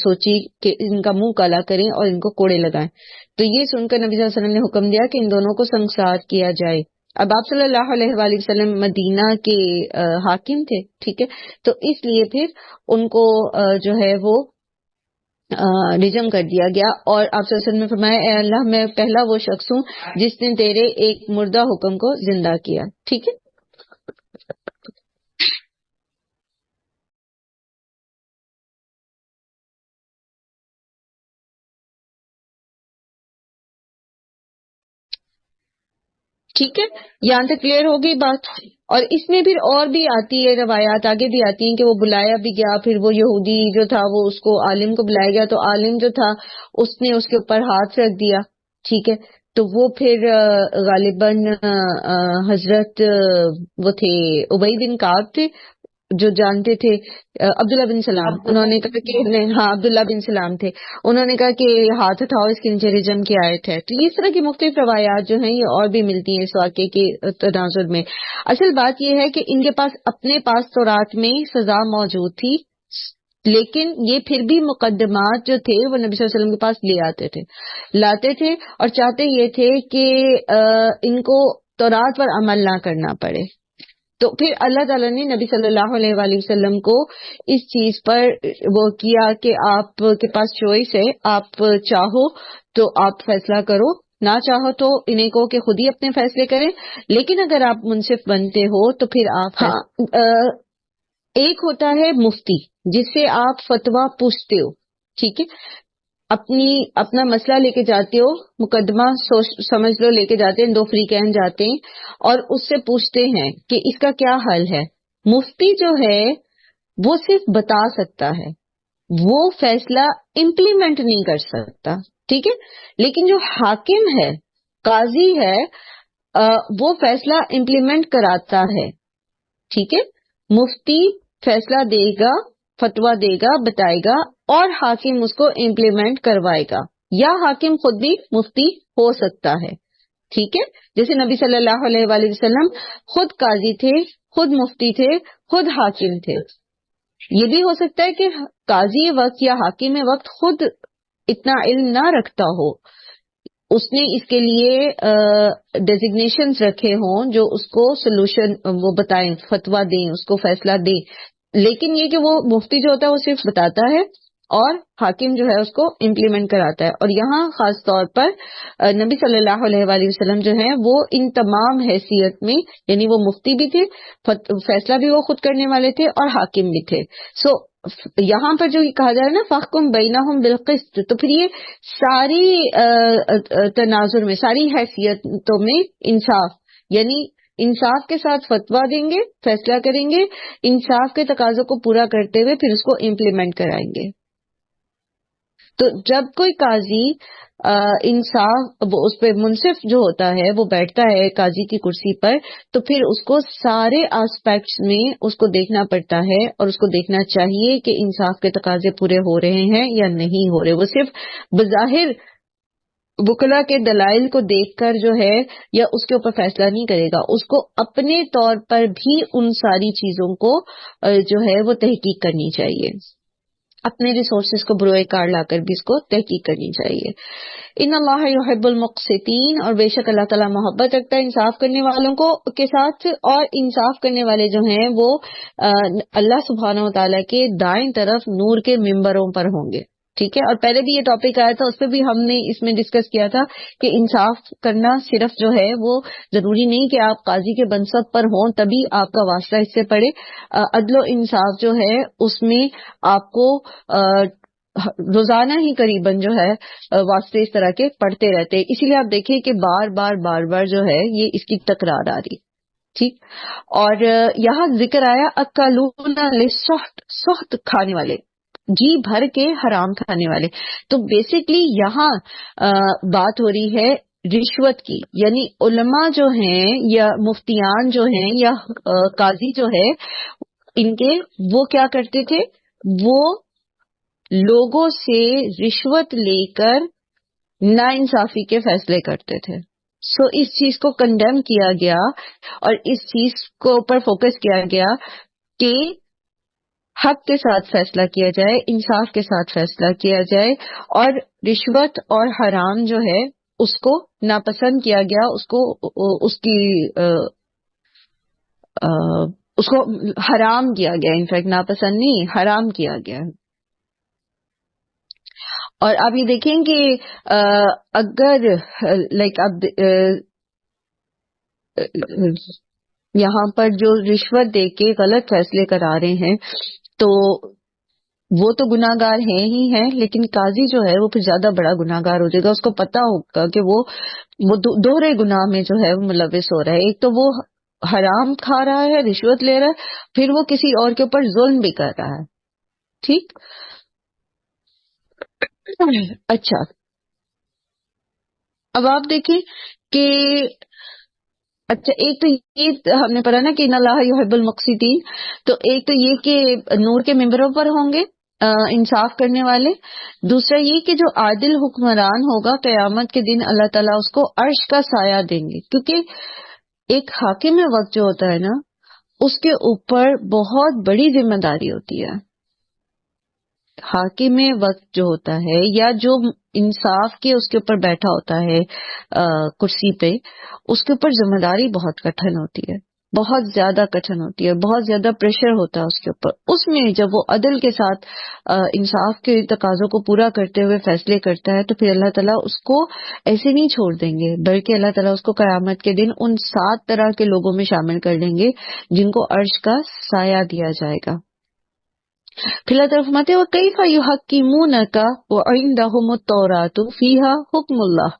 سوچی کہ ان کا منہ کالا کریں اور ان کو کوڑے لگائیں. تو یہ سن کر نبی صلی اللہ علیہ وسلم نے حکم دیا کہ ان دونوں کو سنگسار کیا جائے. اب آپ صلی اللہ علیہ وآلہ وسلم مدینہ کے حاکم تھے. ٹھیک ہے. تو اس لیے پھر ان کو جو ہے وہ رجم کر دیا گیا. اور آپ صلی اللہ علیہ وسلم نے فرمایا اے اللہ میں پہلا وہ شخص ہوں جس نے تیرے ایک مردہ حکم کو زندہ کیا. ٹھیک ہے. ٹھیک ہے، یہاں تک کلیئر ہو گئی بات. اور اس میں پھر اور بھی آتی ہے روایات، آگے بھی آتی ہیں کہ وہ بلایا بھی گیا. پھر وہ یہودی جو تھا وہ اس کو عالم کو بلایا گیا تو عالم جو تھا اس نے اس کے اوپر ہاتھ رکھ دیا. ٹھیک ہے. تو وہ پھر غالباً حضرت وہ تھے ابی بن کعب تھے جو جانتے تھے عبداللہ بن سلام. انہوں نے کہا کہ ہاں عبداللہ بن سلام تھے. انہوں نے کہا کہ ہاتھ اٹھاؤ اس کے نیچے رجم کی آیت ہے. تو اس طرح کی مختلف روایات جو ہیں یہ اور بھی ملتی ہیں اس واقعے کے تناظر میں. اصل بات یہ ہے کہ ان کے پاس اپنے پاس تورات میں سزا موجود تھی، لیکن یہ پھر بھی مقدمات جو تھے وہ نبی صلی اللہ علیہ وسلم کے پاس لاتے تھے اور چاہتے یہ تھے کہ ان کو تورات پر عمل نہ کرنا پڑے. تو پھر اللہ تعالیٰ نے نبی صلی اللہ علیہ وآلہ وسلم کو اس چیز پر وہ کیا کہ آپ کے پاس چوائس ہے، آپ چاہو تو آپ فیصلہ کرو، نہ چاہو تو انہیں کو کہ خود ہی اپنے فیصلے کریں. لیکن اگر آپ منصف بنتے ہو تو پھر آپ ایک ہوتا ہے مفتی جس سے آپ فتویٰ پوچھتے ہو. ٹھیک ہے. اپنا مسئلہ لے کے جاتے ہو، مقدمہ سمجھ لو لے کے جاتے ہیں، دو فریقین جاتے ہیں اور اس سے پوچھتے ہیں کہ اس کا کیا حل ہے. مفتی جو ہے وہ صرف بتا سکتا ہے، وہ فیصلہ امپلیمنٹ نہیں کر سکتا. ٹھیک ہے. لیکن جو حاکم ہے، قاضی ہے، وہ فیصلہ امپلیمنٹ کراتا ہے. ٹھیک ہے. مفتی فیصلہ دے گا فتویٰ دے گا، بتائے گا، اور حاکم اس کو امپلیمنٹ کروائے گا، یا حاکم خود بھی مفتی ہو سکتا ہے. ٹھیک ہے، جیسے نبی صلی اللہ علیہ وآلہ وسلم خود قاضی تھے، خود مفتی تھے، خود حاکم تھے. یہ بھی ہو سکتا ہے کہ قاضی وقت یا حاکم وقت خود اتنا علم نہ رکھتا ہو، اس نے اس کے لیے ڈیزگنیشنز رکھے ہوں جو اس کو سولوشن وہ بتائیں، فتویٰ دیں، اس کو فیصلہ دیں. لیکن یہ کہ وہ مفتی جو ہوتا ہے وہ صرف بتاتا ہے اور حاکم جو ہے اس کو امپلیمنٹ کراتا ہے. اور یہاں خاص طور پر نبی صلی اللہ علیہ وآلہ وسلم جو ہیں وہ ان تمام حیثیت میں، یعنی وہ مفتی بھی تھے، فیصلہ بھی وہ خود کرنے والے تھے، اور حاکم بھی تھے. سو یہاں پر جو کہا جا رہا ہے نا فاحکم بینہم بالقسط، تو پھر یہ ساری تناظر میں، ساری حیثیتوں میں انصاف، یعنی انصاف کے ساتھ فتویٰ دیں گے، فیصلہ کریں گے، انصاف کے تقاضوں کو پورا کرتے ہوئے پھر اس کو امپلیمنٹ کرائیں گے. تو جب کوئی قاضی انصاف، اس پہ منصف جو ہوتا ہے وہ بیٹھتا ہے قاضی کی کرسی پر، تو پھر اس کو سارے آسپیکٹس میں اس کو دیکھنا پڑتا ہے، اور اس کو دیکھنا چاہیے کہ انصاف کے تقاضے پورے ہو رہے ہیں یا نہیں ہو رہے. وہ صرف بظاہر وکلا کے دلائل کو دیکھ کر جو ہے یا اس کے اوپر فیصلہ نہیں کرے گا، اس کو اپنے طور پر بھی ان ساری چیزوں کو جو ہے وہ تحقیق کرنی چاہیے، اپنے ریسورسز کو بروئے کار لا کر بھی اس کو تحقیق کرنی چاہیے. ان اللہ یحب المقسطین، اور بے شک اللہ تعالیٰ محبت رکھتا ہے انصاف کرنے والوں کو کے ساتھ. اور انصاف کرنے والے جو ہیں وہ اللہ سبحانہ و تعالیٰ کے دائیں طرف نور کے ممبروں پر ہوں گے. ٹھیک ہے، اور پہلے بھی یہ ٹاپک آیا تھا، اس پہ بھی ہم نے اس میں ڈسکس کیا تھا کہ انصاف کرنا صرف جو ہے وہ ضروری نہیں کہ آپ قاضی کے منصب پر ہوں تبھی آپ کا واسطہ اس سے پڑے. عدل و انصاف جو ہے اس میں آپ کو روزانہ ہی قریباً جو ہے واسطے اس طرح کے پڑھتے رہتے. اسی لیے آپ دیکھیں کہ بار بار جو ہے یہ اس کی تکرار آ رہی. ٹھیک، اور یہاں ذکر آیا اکلون للسحت، سخت کھانے والے، جی بھر کے حرام کھانے والے. تو بیسکلی یہاں بات ہو رہی ہے رشوت کی، یعنی علماء جو ہیں یا مفتیان جو ہیں یا قاضی جو ہے ان کے، وہ کیا کرتے تھے، وہ لوگوں سے رشوت لے کر ناانصافی کے فیصلے کرتے تھے. سو اس چیز کو کنڈیم کیا گیا اور اس چیز کو اوپر فوکس کیا گیا کہ حق کے ساتھ فیصلہ کیا جائے، انصاف کے ساتھ فیصلہ کیا جائے، اور رشوت اور حرام جو ہے اس کو ناپسند کیا گیا، اس کو حرام کیا گیا. انفیکٹ ناپسند نہیں، حرام کیا گیا. اور آپ یہ دیکھیں کہ اگر لائک اب یہاں پر جو رشوت دے کے غلط فیصلے کرا رہے ہیں تو وہ تو گناہ گار ہیں ہی ہیں، لیکن قاضی جو ہے وہ پھر زیادہ بڑا گناہ گار ہو جائے گا. اس کو پتا ہوگا کہ وہ دوہرے گناہ میں جو ہے وہ ملوث ہو رہا ہے. ایک تو وہ حرام کھا رہا ہے، رشوت لے رہا ہے، پھر وہ کسی اور کے اوپر ظلم بھی کر رہا ہے. ٹھیک، اچھا اب آپ دیکھیں کہ اچھا ایک تو یہ ہم نے پڑھا نا کہ ان اللہ یحب المقسطین، تو ایک تو یہ کہ نور کے ممبروں پر ہوں گے انصاف کرنے والے. دوسرا یہ کہ جو عادل حکمران ہوگا قیامت کے دن اللہ تعالیٰ اس کو عرش کا سایہ دیں گے. کیونکہ ایک حاکم وقت جو ہوتا ہے نا اس کے اوپر بہت بڑی ذمہ داری ہوتی ہے. حاکم وقت جو ہوتا ہے یا جو انصاف کے اس کے اوپر بیٹھا ہوتا ہے کرسی پہ، اس کے اوپر ذمہ داری بہت کٹھن ہوتی ہے، بہت زیادہ کٹھن ہوتی ہے، بہت زیادہ پریشر ہوتا ہے اس کے اوپر. اس میں جب وہ عدل کے ساتھ انصاف کے تقاضوں کو پورا کرتے ہوئے فیصلے کرتا ہے تو پھر اللہ تعالیٰ اس کو ایسے نہیں چھوڑ دیں گے، بلکہ اللہ تعالیٰ اس کو قیامت کے دن ان 7 طرح کے لوگوں میں شامل کر لیں گے جن کو عرش کا سایہ دیا جائے گا. پھر اللہ تعالیٰ فرماتے ہیں وَكَيْفَ يُحَكِّمُونَكَ وَعِندَهُمُ التَّوْرَاةُ فِيهَا حُكْمُ اللَّهِ،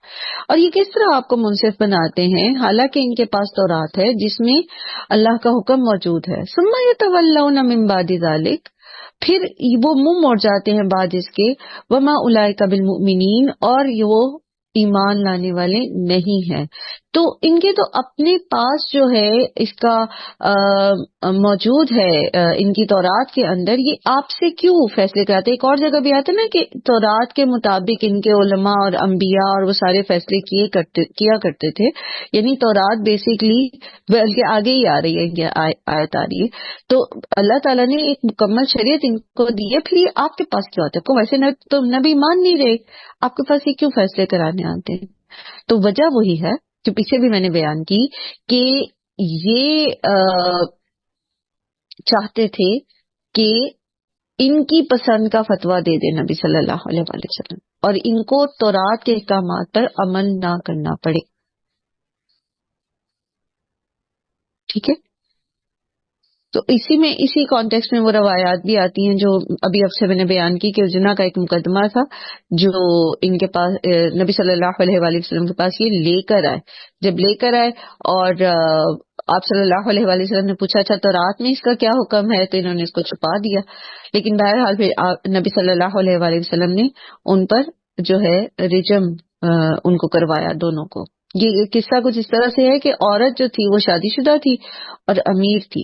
اور یہ کس طرح آپ کو منصف بناتے ہیں حالانکہ ان کے پاس تورات ہے جس میں اللہ کا حکم موجود ہے. ثُمَّ يَتَوَلَّوْنَ مِن بَعْدِ ذَلِكَ، پھر وہ منہ موڑ جاتے ہیں بعد اس کے. وَمَا أُولَئِكَ بِالْمُؤْمِنِينَ، اور وہ ایمان لانے والے نہیں ہیں. تو ان کے تو اپنے پاس جو ہے اس کا موجود ہے ان کی تورات کے اندر. یہ آپ سے کیوں فیصلے کراتے؟ ایک اور جگہ بھی آتا ہے نا کہ تورات کے مطابق ان کے علماء اور انبیاء اور وہ سارے فیصلے کیا کرتے تھے. یعنی تورات بیسیکلی بلکہ آگے ہی آ رہی ہے، آیت آ رہی ہے. تو اللہ تعالیٰ نے ایک مکمل شریعت ان کو دی ہے. پھر یہ آپ کے پاس کیوں آتا ہے؟ کو ویسے تو نبی مان نہیں رہے، آپ کے پاس یہ کیوں فیصلے کرانے آتے ہیں؟ تو وجہ وہی ہے جو پیچھے بھی میں نے بیان کی کہ یہ چاہتے تھے کہ ان کی پسند کا فتویٰ دے دے نبی صلی اللہ علیہ وآلہ وسلم، اور ان کو تورات کے احکامات پر عمل نہ کرنا پڑے. ٹھیک ہے، تو اسی کانٹیکسٹ میں وہ روایات بھی آتی ہیں جو ابھی اب سے میں نے بیان کی کہ زنا کا ایک مقدمہ تھا جو ان کے پاس نبی صلی اللہ علیہ وآلہ وسلم کے پاس یہ لے کر آئے. جب لے کر آئے اور آپ صلی اللہ علیہ وآلہ وسلم نے پوچھا اچھا تو رات میں اس کا کیا حکم ہے، تو انہوں نے اس کو چھپا دیا. لیکن بہرحال پھر نبی صلی اللہ علیہ وآلہ وسلم نے ان پر جو ہے رجم ان کو کروایا، دونوں کو. یہ قصہ کچھ اس طرح سے ہے کہ عورت جو تھی وہ شادی شدہ تھی اور امیر تھی،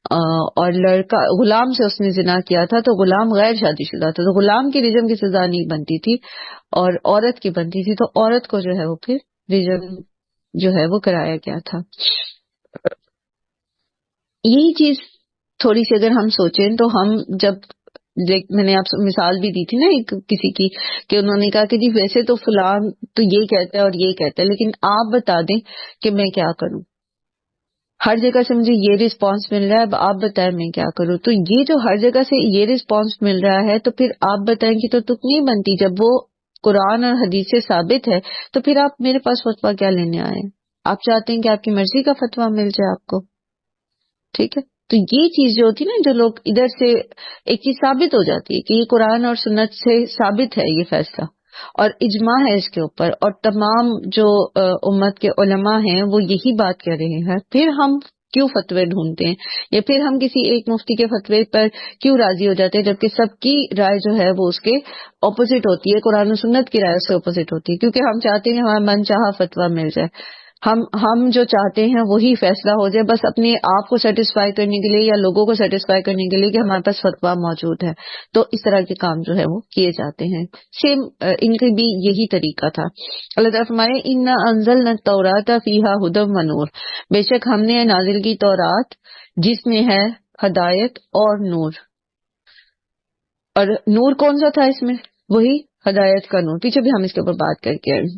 اور لڑکا غلام سے اس نے زنا کیا تھا، تو غلام غیر شادی شدہ تھا، تو غلام کی رجم کی سزا نہیں بنتی تھی اور عورت کی بنتی تھی. تو عورت کو جو ہے وہ پھر رجم جو ہے وہ کرایا گیا تھا. یہی چیز تھوڑی سی اگر ہم سوچیں تو ہم جب میں نے آپ سے مثال بھی دی تھی نا ایک کسی کی کہ انہوں نے کہا کہ جی ویسے تو فلان تو یہ کہتا ہے اور یہ کہتا ہے، لیکن آپ بتا دیں کہ میں کیا کروں. ہر جگہ سے مجھے یہ رسپانس مل رہا ہے، اب آپ بتائیں میں کیا کروں. تو یہ جو ہر جگہ سے یہ رسپانس مل رہا ہے تو پھر آپ بتائیں کہ تو تک نہیں بنتی. جب وہ قرآن اور حدیث سے ثابت ہے تو پھر آپ میرے پاس فتویٰ کیا لینے آئے؟ آپ چاہتے ہیں کہ آپ کی مرضی کا فتویٰ مل جائے آپ کو. ٹھیک ہے، تو یہ چیز جو ہوتی ہے نا، جو لوگ ادھر سے ایک چیز ثابت ہو جاتی ہے کہ یہ قرآن اور سنت سے ثابت ہے یہ فیصلہ اور اجماع ہے اس کے اوپر، اور تمام جو امت کے علماء ہیں وہ یہی بات کہہ رہے ہیں، پھر ہم کیوں فتوے ڈھونڈتے ہیں یا پھر ہم کسی ایک مفتی کے فتوے پر کیوں راضی ہو جاتے ہیں جبکہ سب کی رائے جو ہے وہ اس کے اپوزٹ ہوتی ہے، قرآن و سنت کی رائے سے اپوزٹ ہوتی ہے، کیونکہ ہم چاہتے ہیں ہمارا من چاہا فتویٰ مل جائے. ہم جو چاہتے ہیں وہی فیصلہ ہو جائے، بس اپنے آپ کو سیٹسفائی کرنے کے لیے یا لوگوں کو سیٹسفائی کرنے کے لیے کہ ہمارے پاس فتویٰ موجود ہے. تو اس طرح کے کام جو ہے وہ کیے جاتے ہیں. سیم ان کے بھی یہی طریقہ تھا. اللہ تعالیٰ فرمائے انا انزلنا التوراۃ فیہا ھدی و نور، بے شک ہم نے نازل کی تورات جس میں ہے ہدایت اور نور. اور نور کون سا تھا اس میں؟ وہی ہدایت کا نور. پیچھے بھی ہم اس کے اوپر بات کر کے آئے.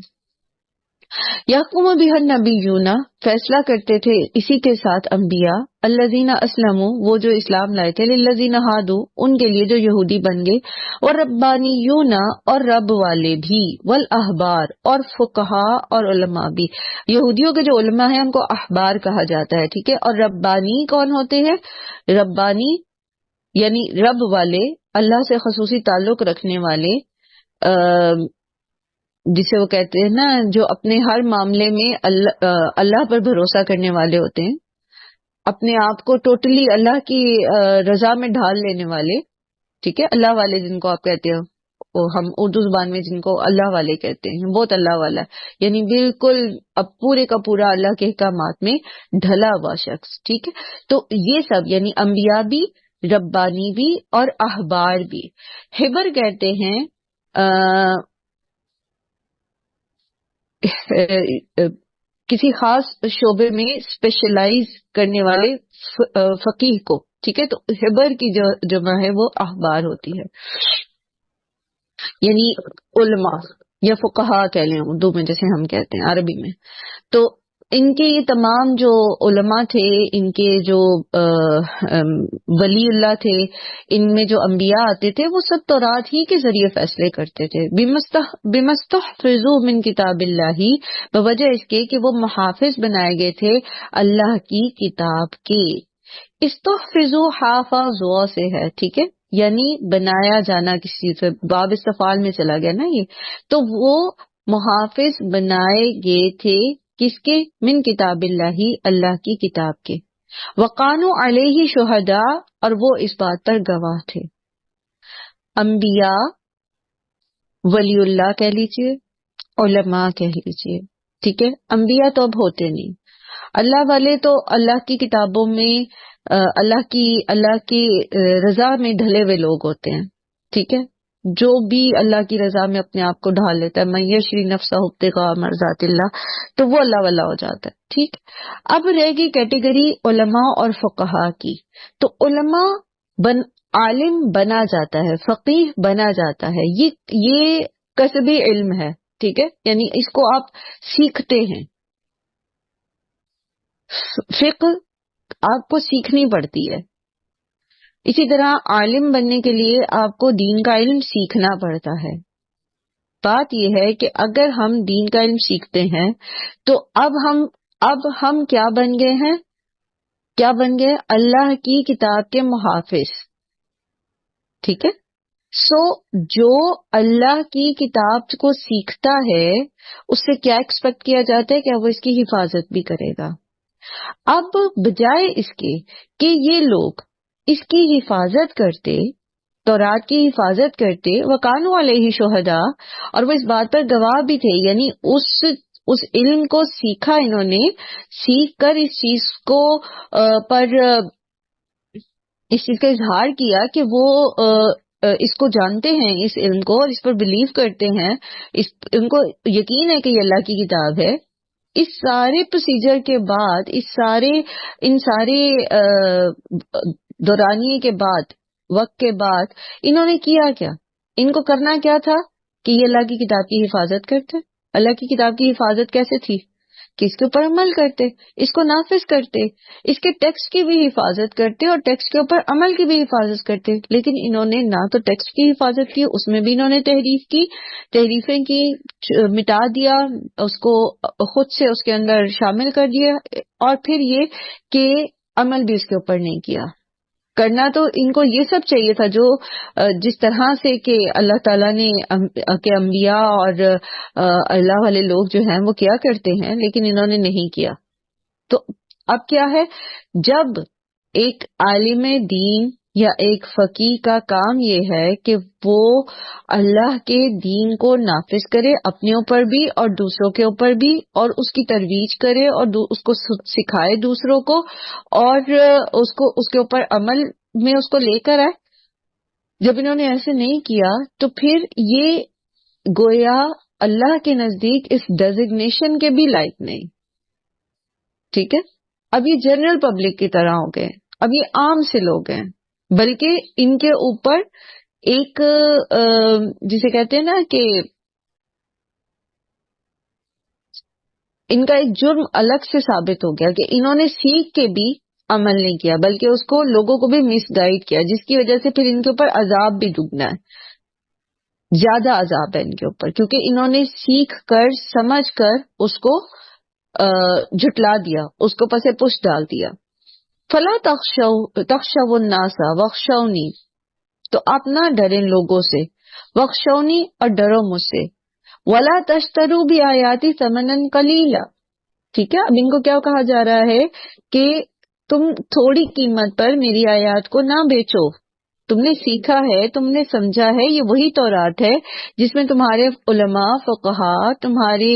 یحکم بہ النبیون، فیصلہ کرتے تھے اسی کے ساتھ انبیاء، الذین اسلموا، وہ جو اسلام لائے تھے، للذین ہادوا، ان کے لیے جو یہودی بن گئے، اور ربانیون، اور رب والے بھی، والاحبار، اور فقہاء اور علماء بھی. یہودیوں کے جو علماء ہیں ان کو احبار کہا جاتا ہے. ٹھیک ہے، اور ربانی کون ہوتے ہیں؟ ربانی یعنی رب والے، اللہ سے خصوصی تعلق رکھنے والے، جسے وہ کہتے ہیں نا جو اپنے ہر معاملے میں اللہ پر بھروسہ کرنے والے ہوتے ہیں، اپنے آپ کو ٹوٹلی اللہ کی رضا میں ڈھال لینے والے. ٹھیک ہے، اللہ والے جن کو آپ کہتے ہو، ہم اردو زبان میں جن کو اللہ والے کہتے ہیں، بہت اللہ والا ہے، یعنی بالکل اب پورے کا پورا اللہ کے احکامات میں ڈھلا ہوا شخص. ٹھیک ہے، تو یہ سب یعنی انبیاء بھی، ربانی بھی اور احبار بھی. ہبر کہتے ہیں کسی خاص شعبے میں اسپیشلائز کرنے والے فقیہ کو. ٹھیک ہے، تو ہبر کی جو جمع ہے وہ احبار ہوتی ہے، یعنی علماء یا فقہا کہہ لیں اردو میں جیسے ہم کہتے ہیں عربی میں. تو ان کے یہ تمام جو علماء تھے، ان کے جو ولی اللہ تھے، ان میں جو انبیاء آتے تھے، وہ سب تورات ہی کے ذریعے فیصلے کرتے تھے. بمستحفظوا من کتاب اللہ، بوجہ اس کے کہ وہ محافظ بنائے گئے تھے اللہ کی کتاب کے. استحفظوا حافظوا سے ہے. ٹھیک ہے، یعنی بنایا جانا کسی چیز سے، باب استفعال میں چلا گیا نا یہ. تو وہ محافظ بنائے گئے تھے کس کے؟ من کتاب اللہ، اللہ کی کتاب کے. وقانوا علیہ شہداء، اور وہ اس بات پر گواہ تھے. انبیاء، ولی اللہ کہہ لیجیے، علماء کہہ لیجیے، ٹھیک ہے، انبیاء تو اب ہوتے نہیں، اللہ والے تو اللہ کی کتابوں میں اللہ کی رضا میں ڈھلے ہوئے لوگ ہوتے ہیں، ٹھیک ہے، جو بھی اللہ کی رضا میں اپنے آپ کو ڈھال لیتا ہے، من یشری نفسہ ابتغاء مرضات اللہ، تو وہ اللہ والا ہو جاتا ہے، ٹھیک۔ اب رہے گی کیٹیگری علماء اور فقہا کی، تو علماء عالم بنا جاتا ہے، فقیہ بنا جاتا ہے، یہ کسبی علم ہے، ٹھیک ہے، یعنی اس کو آپ سیکھتے ہیں، فقہ آپ کو سیکھنی پڑتی ہے، اسی طرح عالم بننے کے لیے آپ کو دین کا علم سیکھنا پڑتا ہے۔ بات یہ ہے کہ اگر ہم دین کا علم سیکھتے ہیں تو اب ہم کیا بن گئے ہیں؟ کیا بن گئے؟ اللہ کی کتاب کے محافظ، ٹھیک ہے۔ جو اللہ کی کتاب کو سیکھتا ہے اس سے کیا ایکسپیکٹ کیا جاتا ہے کہ وہ اس کی حفاظت بھی کرے گا۔ اب بجائے اس کے کہ یہ لوگ اس کی حفاظت کرتے، تورات کی حفاظت کرتے، وَقَانُوا عَلَيْهِ شُهَدَاءَ، اور وہ اس بات پر گواہ بھی تھے، یعنی اس علم کو سیکھا، انہوں نے سیکھ کر اس چیز کو اس چیز کا اظہار کیا کہ وہ اس کو جانتے ہیں، اس علم کو، اور اس پر بلیو کرتے ہیں، ان کو یقین ہے کہ یہ اللہ کی کتاب ہے۔ اس سارے پروسیجر کے بعد، ان سارے دورانیے کے بعد، وقت کے بعد، انہوں نے کیا کیا؟ ان کو کرنا کیا تھا کہ یہ اللہ کی کتاب کی حفاظت کرتے۔ اللہ کی کتاب کی حفاظت کیسے تھی؟ کہ اس کے اوپر عمل کرتے، اس کو نافذ کرتے، اس کے ٹیکسٹ کی بھی حفاظت کرتے اور ٹیکسٹ کے اوپر عمل کی بھی حفاظت کرتے۔ لیکن انہوں نے نہ تو ٹیکسٹ کی حفاظت کی، اس میں بھی انہوں نے تحریفیں کی، مٹا دیا اس کو، خود سے اس کے اندر شامل کر دیا، اور پھر یہ کہ عمل بھی اس کے اوپر نہیں کیا۔ کرنا تو ان کو یہ سب چاہیے تھا جو جس طرح سے کہ اللہ تعالیٰ نے کہ انبیاء اور اللہ والے لوگ جو ہیں وہ کیا کرتے ہیں، لیکن انہوں نے نہیں کیا۔ تو اب کیا ہے، جب ایک عالم دین یا ایک فقیہ کا کام یہ ہے کہ وہ اللہ کے دین کو نافذ کرے اپنے اوپر بھی اور دوسروں کے اوپر بھی، اور اس کی ترویج کرے اور اس کو سکھائے دوسروں کو، اور اس کے اوپر عمل میں اس کو لے کر آئے۔ جب انہوں نے ایسے نہیں کیا تو پھر یہ گویا اللہ کے نزدیک اس ڈیزگنیشن کے بھی لائق نہیں، ٹھیک ہے۔ اب یہ جنرل پبلک کی طرح ہو گئے، اب یہ عام سے لوگ ہیں، بلکہ ان کے اوپر ایک جسے کہتے ہیں نا کہ ان کا ایک جرم الگ سے ثابت ہو گیا کہ انہوں نے سیکھ کے بھی عمل نہیں کیا، بلکہ اس کو لوگوں کو بھی مس گائیڈ کیا، جس کی وجہ سے پھر ان کے اوپر عذاب بھی دگنا ہے، زیادہ عذاب ہے ان کے اوپر، کیونکہ انہوں نے سیکھ کر سمجھ کر اس کو جھٹلا دیا، اس کو پس پش ڈال دیا۔ فلا تخشوا الناس واخشونی، تو آپ نہ ڈریں لوگوں سے، واخشونی، اور ڈرو مجھ سے، ولا تشتروا بآیاتی ثمنا قلیلا، ٹھیک ہے۔ اب ان کو کیا کہا جا رہا ہے کہ تم تھوڑی قیمت پر میری آیات کو نہ بیچو، تم نے سیکھا ہے، تم نے سمجھا ہے، یہ وہی تورات ہے جس میں تمہارے علماء، فقہا، تمہارے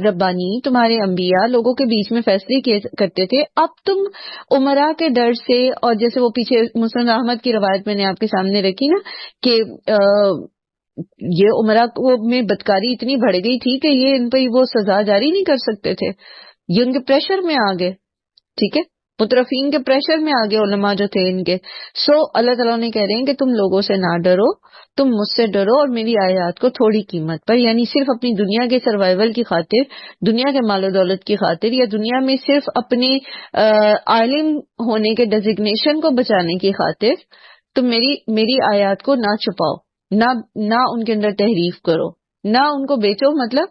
ربانی، تمہارے انبیاء لوگوں کے بیچ میں فیصلے کرتے تھے۔ اب تم عمرا کے ڈر سے، اور جیسے وہ پیچھے مسند احمد کی روایت میں نے آپ کے سامنے رکھی نا کہ یہ عمرا میں بدکاری اتنی بڑھ گئی تھی کہ یہ ان پہ وہ سزا جاری نہیں کر سکتے تھے، یہ ان کے پریشر میں آ گئے، ٹھیک ہے، مترفین کے پریشر میں آگے علماء جو تھے ان کے۔ اللہ تعالیٰ نے کہہ رہے ہیں کہ تم لوگوں سے نہ ڈرو، تم مجھ سے ڈرو، اور میری آیات کو تھوڑی قیمت پر، یعنی صرف اپنی دنیا کے سروائیول کی خاطر، دنیا کے مال و دولت کی خاطر، یا دنیا میں صرف اپنے عالم ہونے کے ڈیزگنیشن کو بچانے کی خاطر تم میری آیات کو نہ چھپاؤ، نہ ان کے اندر تحریف کرو، نہ ان کو بیچو۔ مطلب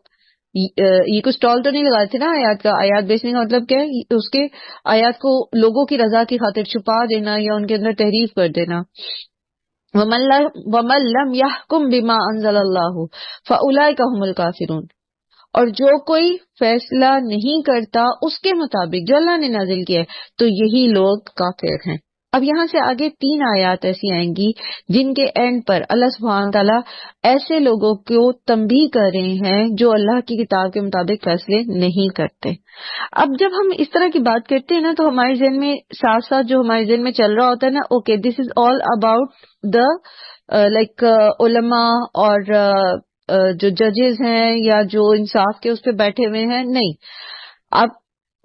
یہ کوئی سٹال تو نہیں لگاتے تھے نا آیات کا، آیات بیچنے کا مطلب کیا ہے؟ اس کے آیات کو لوگوں کی رضا کی خاطر چھپا دینا یا ان کے اندر تحریف کر دینا۔ وَمَن لَّمْ يَحْكُم بِمَا أَنزَلَ اللَّهُ فَأُولَٰئِكَ هُمُ الْكَافِرُونَ، اور جو کوئی فیصلہ نہیں کرتا اس کے مطابق جو اللہ نے نازل کیا ہے تو یہی لوگ کافر ہیں۔ اب یہاں سے آگے 3 آیات ایسی آئیں گی جن کے اینڈ پر اللہ سبحانہ تعالیٰ ایسے لوگوں کو تنبیہ کر رہے ہیں جو اللہ کی کتاب کے مطابق فیصلے نہیں کرتے. اب جب ہم اس طرح کی بات کرتے ہیں نا تو ہمارے ذہن میں ساتھ ساتھ جو ہمارے ذہن میں چل رہا ہوتا ہے نا، okay this is all about the like علماء اور جو ججز ہیں یا جو انصاف کے اس پہ بیٹھے ہوئے ہیں. نہیں، اب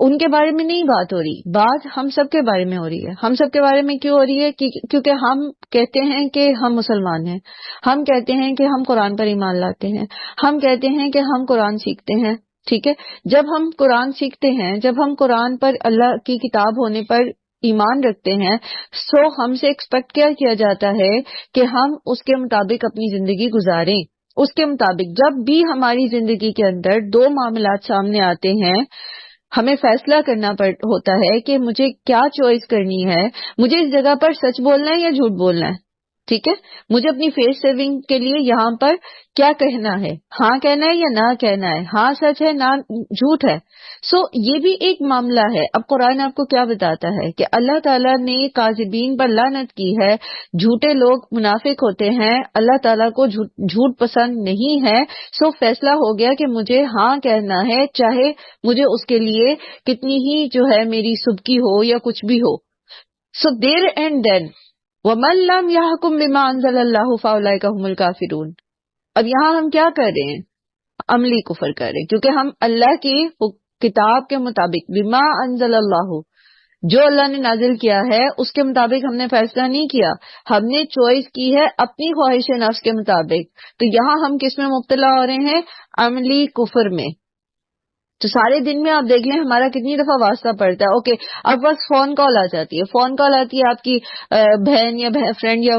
ان کے بارے میں نہیں بات ہو رہی، بات ہم سب کے بارے میں ہو رہی ہے. ہم سب کے بارے میں کیوں ہو رہی ہے؟ کیونکہ ہم کہتے ہیں کہ ہم مسلمان ہیں، ہم کہتے ہیں کہ ہم قرآن پر ایمان لاتے ہیں، ہم کہتے ہیں کہ ہم قرآن سیکھتے ہیں. ٹھیک ہے، جب ہم قرآن سیکھتے ہیں، جب ہم قرآن پر اللہ کی کتاب ہونے پر ایمان رکھتے ہیں، سو ہم سے ایکسپیکٹ کیا کیا جاتا ہے کہ ہم اس کے مطابق اپنی زندگی گزاریں. اس کے مطابق جب بھی ہماری زندگی کے اندر 2 معاملات سامنے آتے ہیں، ہمیں فیصلہ کرنا ہوتا ہے کہ مجھے کیا چوائس کرنی ہے. مجھے اس جگہ پر سچ بولنا ہے یا جھوٹ بولنا ہے. ٹھیک ہے، مجھے اپنی فیس سیونگ کے لیے یہاں پر کیا کہنا ہے، ہاں کہنا ہے یا نہ کہنا ہے، ہاں سچ ہے نہ جھوٹ ہے. سو یہ بھی ایک معاملہ ہے. اب قرآن آپ کو کیا بتاتا ہے کہ اللہ تعالیٰ نے کاذبین پر لعنت کی ہے، جھوٹے لوگ منافق ہوتے ہیں، اللہ تعالیٰ کو جھوٹ پسند نہیں ہے. سو فیصلہ ہو گیا کہ مجھے ہاں کہنا ہے، چاہے مجھے اس کے لیے کتنی ہی جو ہے میری سبکی ہو یا کچھ بھی ہو. سو دیر اینڈ دین وَمَن لَّمْ يَحْكُم بِمَا أَنزَلَ اللَّهُ فَأُولَٰئِكَ هُمُ الْكَافِرُونَ. اب یہاں ہم کیا کر رہے ہیں؟ عملی کفر کر رہے ہیں، کیونکہ ہم اللہ کی کتاب کے مطابق بما انزل اللہ، جو اللہ نے نازل کیا ہے اس کے مطابق ہم نے فیصلہ نہیں کیا، ہم نے چوائس کی ہے اپنی خواہش نفس کے مطابق. تو یہاں ہم کس میں مبتلا ہو رہے ہیں؟ عملی کفر میں. تو سارے دن میں آپ دیکھ لیں ہمارا کتنی دفعہ واسطہ پڑتا ہے. اوکے، اب بس فون کال آ جاتی ہے، فون کال آتی ہے، آپ کی بہن یا فرینڈ یا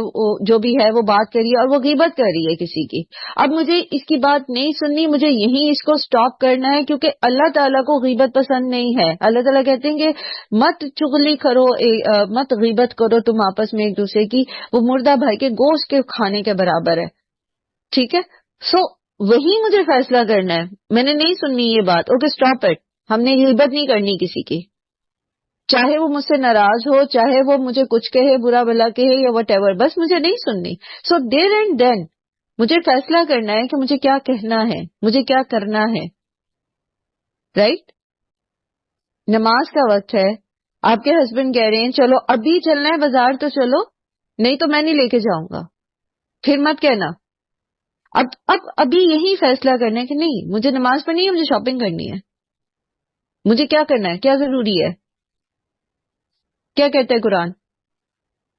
جو بھی ہے وہ بات کر رہی ہے اور وہ غیبت کر رہی ہے کسی کی. اب مجھے اس کی بات نہیں سننی، مجھے یہیں اس کو سٹاپ کرنا ہے، کیونکہ اللہ تعالیٰ کو غیبت پسند نہیں ہے. اللہ تعالیٰ کہتے ہیں کہ مت چغلی کرو، مت غیبت کرو تم آپس میں ایک دوسرے کی، وہ مردہ بھائی کے گوشت کے کھانے کے برابر ہے. ٹھیک ہے، سو وہی مجھے فیصلہ کرنا ہے. میں نے نہیں سننی یہ بات. Okay stop it. ہم نے غیبت نہیں کرنی کسی کی، چاہے وہ مجھ سے ناراض ہو، چاہے وہ مجھے کچھ کہے، برا بلا کہے یا وٹ ایور، بس مجھے نہیں سننی. سو دیر اینڈ دین مجھے فیصلہ کرنا ہے کہ مجھے کیا کہنا ہے، مجھے کیا کرنا ہے. رائٹ؟ نماز کا وقت ہے، آپ کے ہسبینڈ کہہ رہے ہیں چلو ابھی چلنا ہے بازار تو چلو، نہیں تو میں نہیں لے کے جاؤں گا. پھر مت کہنا. اب ابھی یہی فیصلہ کرنا ہے کہ نہیں، مجھے نماز پڑھنی ہے، مجھے شاپنگ کرنی ہے، مجھے کیا کرنا ہے، کیا ضروری ہے. کیا کہتا ہے قرآن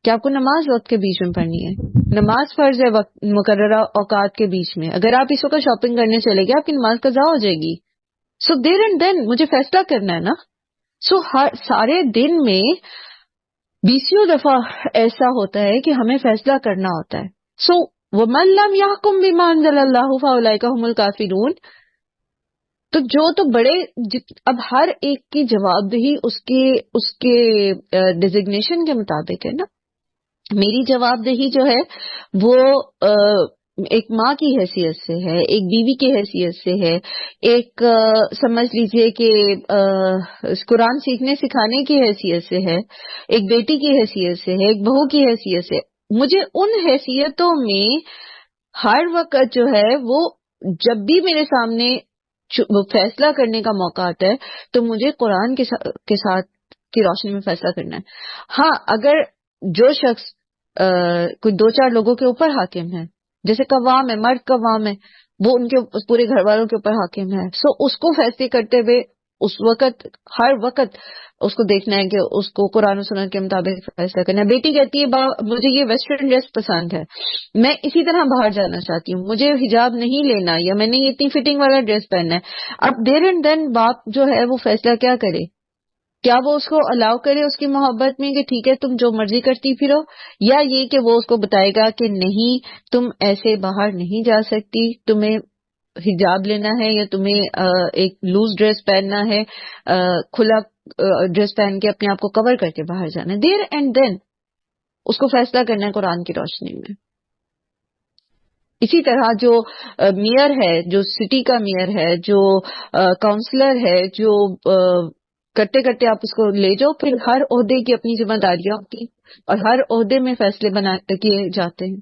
کہ آپ کو نماز وقت کے بیچ میں پڑھنی ہے. نماز فرض ہے وقت مقررہ اوقات کے بیچ میں. اگر آپ اس وقت شاپنگ کرنے چلے گئے آپ کی نماز قضا ہو جائے گی. سو دیر اینڈ دین مجھے فیصلہ کرنا ہے نا. سو سارے دن میں 20 دفعہ ایسا ہوتا ہے کہ ہمیں فیصلہ کرنا ہوتا ہے. سو وَمَن لَّمْ يَحْكُم بِمَا أَنزَلَ اللَّهُ فَأُولَٰئِكَ هُمُ الْكَافِرُونَ. تو جو تو بڑے اب ہر ایک کی جوابدہی اس کے ڈیزگنیشن کے مطابق ہے نا. میری جوابدہی جو ہے وہ ایک ماں کی حیثیت سے ہے، ایک بیوی کی حیثیت سے ہے، ایک سمجھ لیجئے کہ قرآن سیکھنے سکھانے کی حیثیت سے ہے، ایک بیٹی کی حیثیت سے ہے، ایک بہو کی حیثیت سے. مجھے ان حیثیتوں میں ہر وقت جو ہے وہ جب بھی میرے سامنے فیصلہ کرنے کا موقع آتا ہے تو مجھے قرآن کے ساتھ کی روشنی میں فیصلہ کرنا ہے. ہاں، اگر جو شخص کوئی 2-4 لوگوں کے اوپر حاکم ہے، جیسے قوام ہے، مرد قوام ہے، وہ ان کے پورے گھر والوں کے اوپر حاکم ہے، سو اس کو فیصلے کرتے ہوئے اس وقت ہر وقت اس کو دیکھنا ہے کہ اس کو قرآن و سنت کے مطابق فیصلہ کرنا ہے. بیٹی کہتی ہے مجھے یہ ویسٹرن ڈریس پسند ہے، میں اسی طرح باہر جانا چاہتی ہوں، مجھے حجاب نہیں لینا یا میں نے یہ اتنی فٹنگ والا ڈریس پہننا ہے. اب دیر اینڈ دین باپ جو ہے وہ فیصلہ کیا کرے؟ کیا وہ اس کو الاؤ کرے اس کی محبت میں کہ ٹھیک ہے تم جو مرضی کرتی پھرو، یا یہ کہ وہ اس کو بتائے گا کہ نہیں تم ایسے باہر نہیں جا سکتی، تمہیں حجاب لینا ہے یا تمہیں ایک لوز ڈریس پہننا ہے، کھلا ڈریس پہن کے اپنے آپ کو کور کر کے باہر جانا ہے. دیر اینڈ دین اس کو فیصلہ کرنا ہے قرآن کی روشنی میں. اسی طرح جو میئر ہے، جو سٹی کا میئر ہے، جو کاؤنسلر ہے، جو کرتے کرتے آپ اس کو لے جاؤ. پھر ہر عہدے کی اپنی ذمہ داریاں ہوتی ہیں اور ہر عہدے میں فیصلے کیے جاتے ہیں.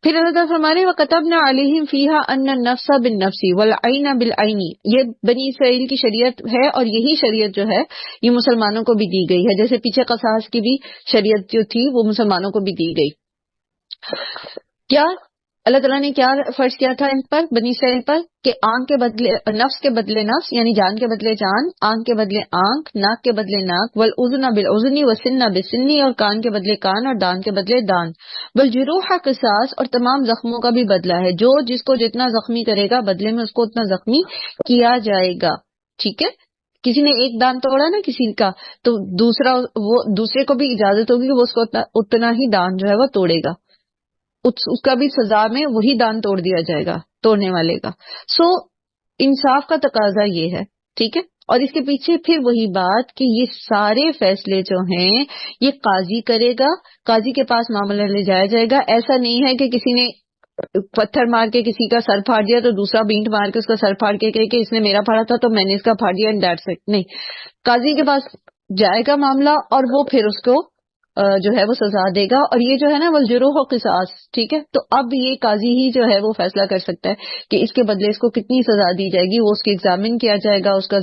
پھر اللہ تعالیٰ فرمانے وَكَتَبْنَا عَلَيْهِمْ فِيهَا أَنَّ النَّفْسَ بِالنَّفْسِ وَالْعَيْنَ بِالْعَيْنِ. یہ بنی اسرائیل کی شریعت ہے اور یہی شریعت جو ہے یہ مسلمانوں کو بھی دی گئی ہے. جیسے پیچھے قصاص کی بھی شریعت جو تھی وہ مسلمانوں کو بھی دی گئی. کیا اللہ تعالیٰ نے کیا فرض کیا تھا ان پر، بنی اسرائیل پر، کہ آنکھ کے بدلے نفس کے بدلے نفس، یعنی جان کے بدلے جان، آنکھ کے بدلے آنکھ، ناک کے بدلے ناک، والأذن بالأذن والسن بالسن، اور کان کے بدلے کان اور دان کے بدلے دان، والجروح قصاص، اور تمام زخموں کا بھی بدلہ ہے. جو جس کو جتنا زخمی کرے گا بدلے میں اس کو اتنا زخمی کیا جائے گا. ٹھیک ہے، کسی نے ایک دان توڑا نا کسی کا، تو دوسرے کو بھی اجازت ہوگی کہ وہ اس کو اتنا ہی دان جو ہے وہ توڑے گا، اس کا بھی سزا میں وہی دان توڑ دیا جائے گا توڑنے والے کا. سو انصاف کا تقاضا یہ ہے. ٹھیک ہے، اور اس کے پیچھے پھر وہی بات کہ یہ سارے فیصلے جو ہیں یہ قاضی کرے گا، قاضی کے پاس معاملہ لے جایا جائے گا. ایسا نہیں ہے کہ کسی نے پتھر مار کے کسی کا سر پھاڑ دیا تو دوسرا بینٹ مار کے اس کا سر پھاڑ کے کہے کہ اس نے میرا پھاڑا تھا تو میں نے اس کا پھاڑ دیا، اینڈ دیٹس اٹ. نہیں، قاضی کے پاس جائے گا معاملہ اور وہ پھر اس کو جو ہے وہ سزا دے گا. اور یہ جو ہے نا والجروح قصاص، ٹھیک ہے، تو اب یہ قاضی ہی جو ہے وہ فیصلہ کر سکتا ہے کہ اس کے بدلے اس کو کتنی سزا دی جائے گی. وہ اس کی ایگزامن کیا جائے گا، اس کا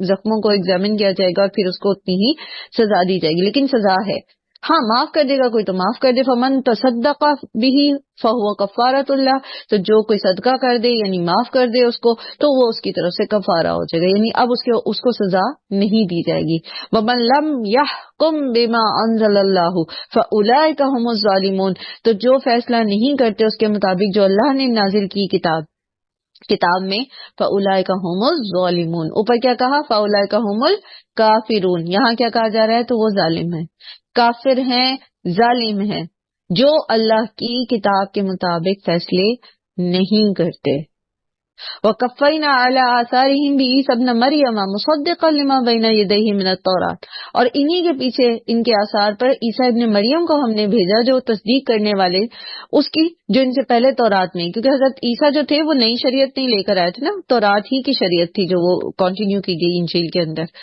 زخموں کو ایگزامن کیا جائے گا اور پھر اس کو اتنی ہی سزا دی جائے گی. لیکن سزا ہے. ہاں، معاف کر دے گا کوئی تو معاف کر دے. فمن تصدق به فهو کفارۃ اللہ، تو جو کوئی صدقہ کر دے یعنی معاف کر دے اس کو تو وہ اس کی طرف سے کفارہ ہو جائے گا، یعنی اب اس کو سزا نہیں دی جائے گی. ومن لم يحكم بما انزل اللہ فاولئک هم الظالمون، تو جو فیصلہ نہیں کرتے اس کے مطابق جو اللہ نے نازل کی کتاب میں، فاولئک هم الظالمون. اوپر کیا کہا؟ فاولئک هم الکافرون. یہاں کیا کہا جا رہا ہے؟ تو وہ ظالم ہے، کافر ہیں، ظالم ہیں، جو اللہ کی کتاب کے مطابق فیصلے نہیں کرتے. وَقَفَّيْنَا عَلَىٰ آثَارِهِمْ بِعِيسَىٰ ابْنَ مَرْيَمَ مُصَدِّقًا لِمَا بَيْنَ يَدَيْهِ مِنَ التَّوْرَاةِ، اور انہی کے پیچھے ان کے آثار پر عیسیٰ ابن مریم کو ہم نے بھیجا جو تصدیق کرنے والے اس کی جو ان سے پہلے تورات میں، کیونکہ حضرت عیسیٰ جو تھے وہ نئی شریعت نہیں لے کر آئے تھے نا، تورات ہی کی شریعت تھی جو وہ کنٹینیو کی گئی انجیل کے اندر.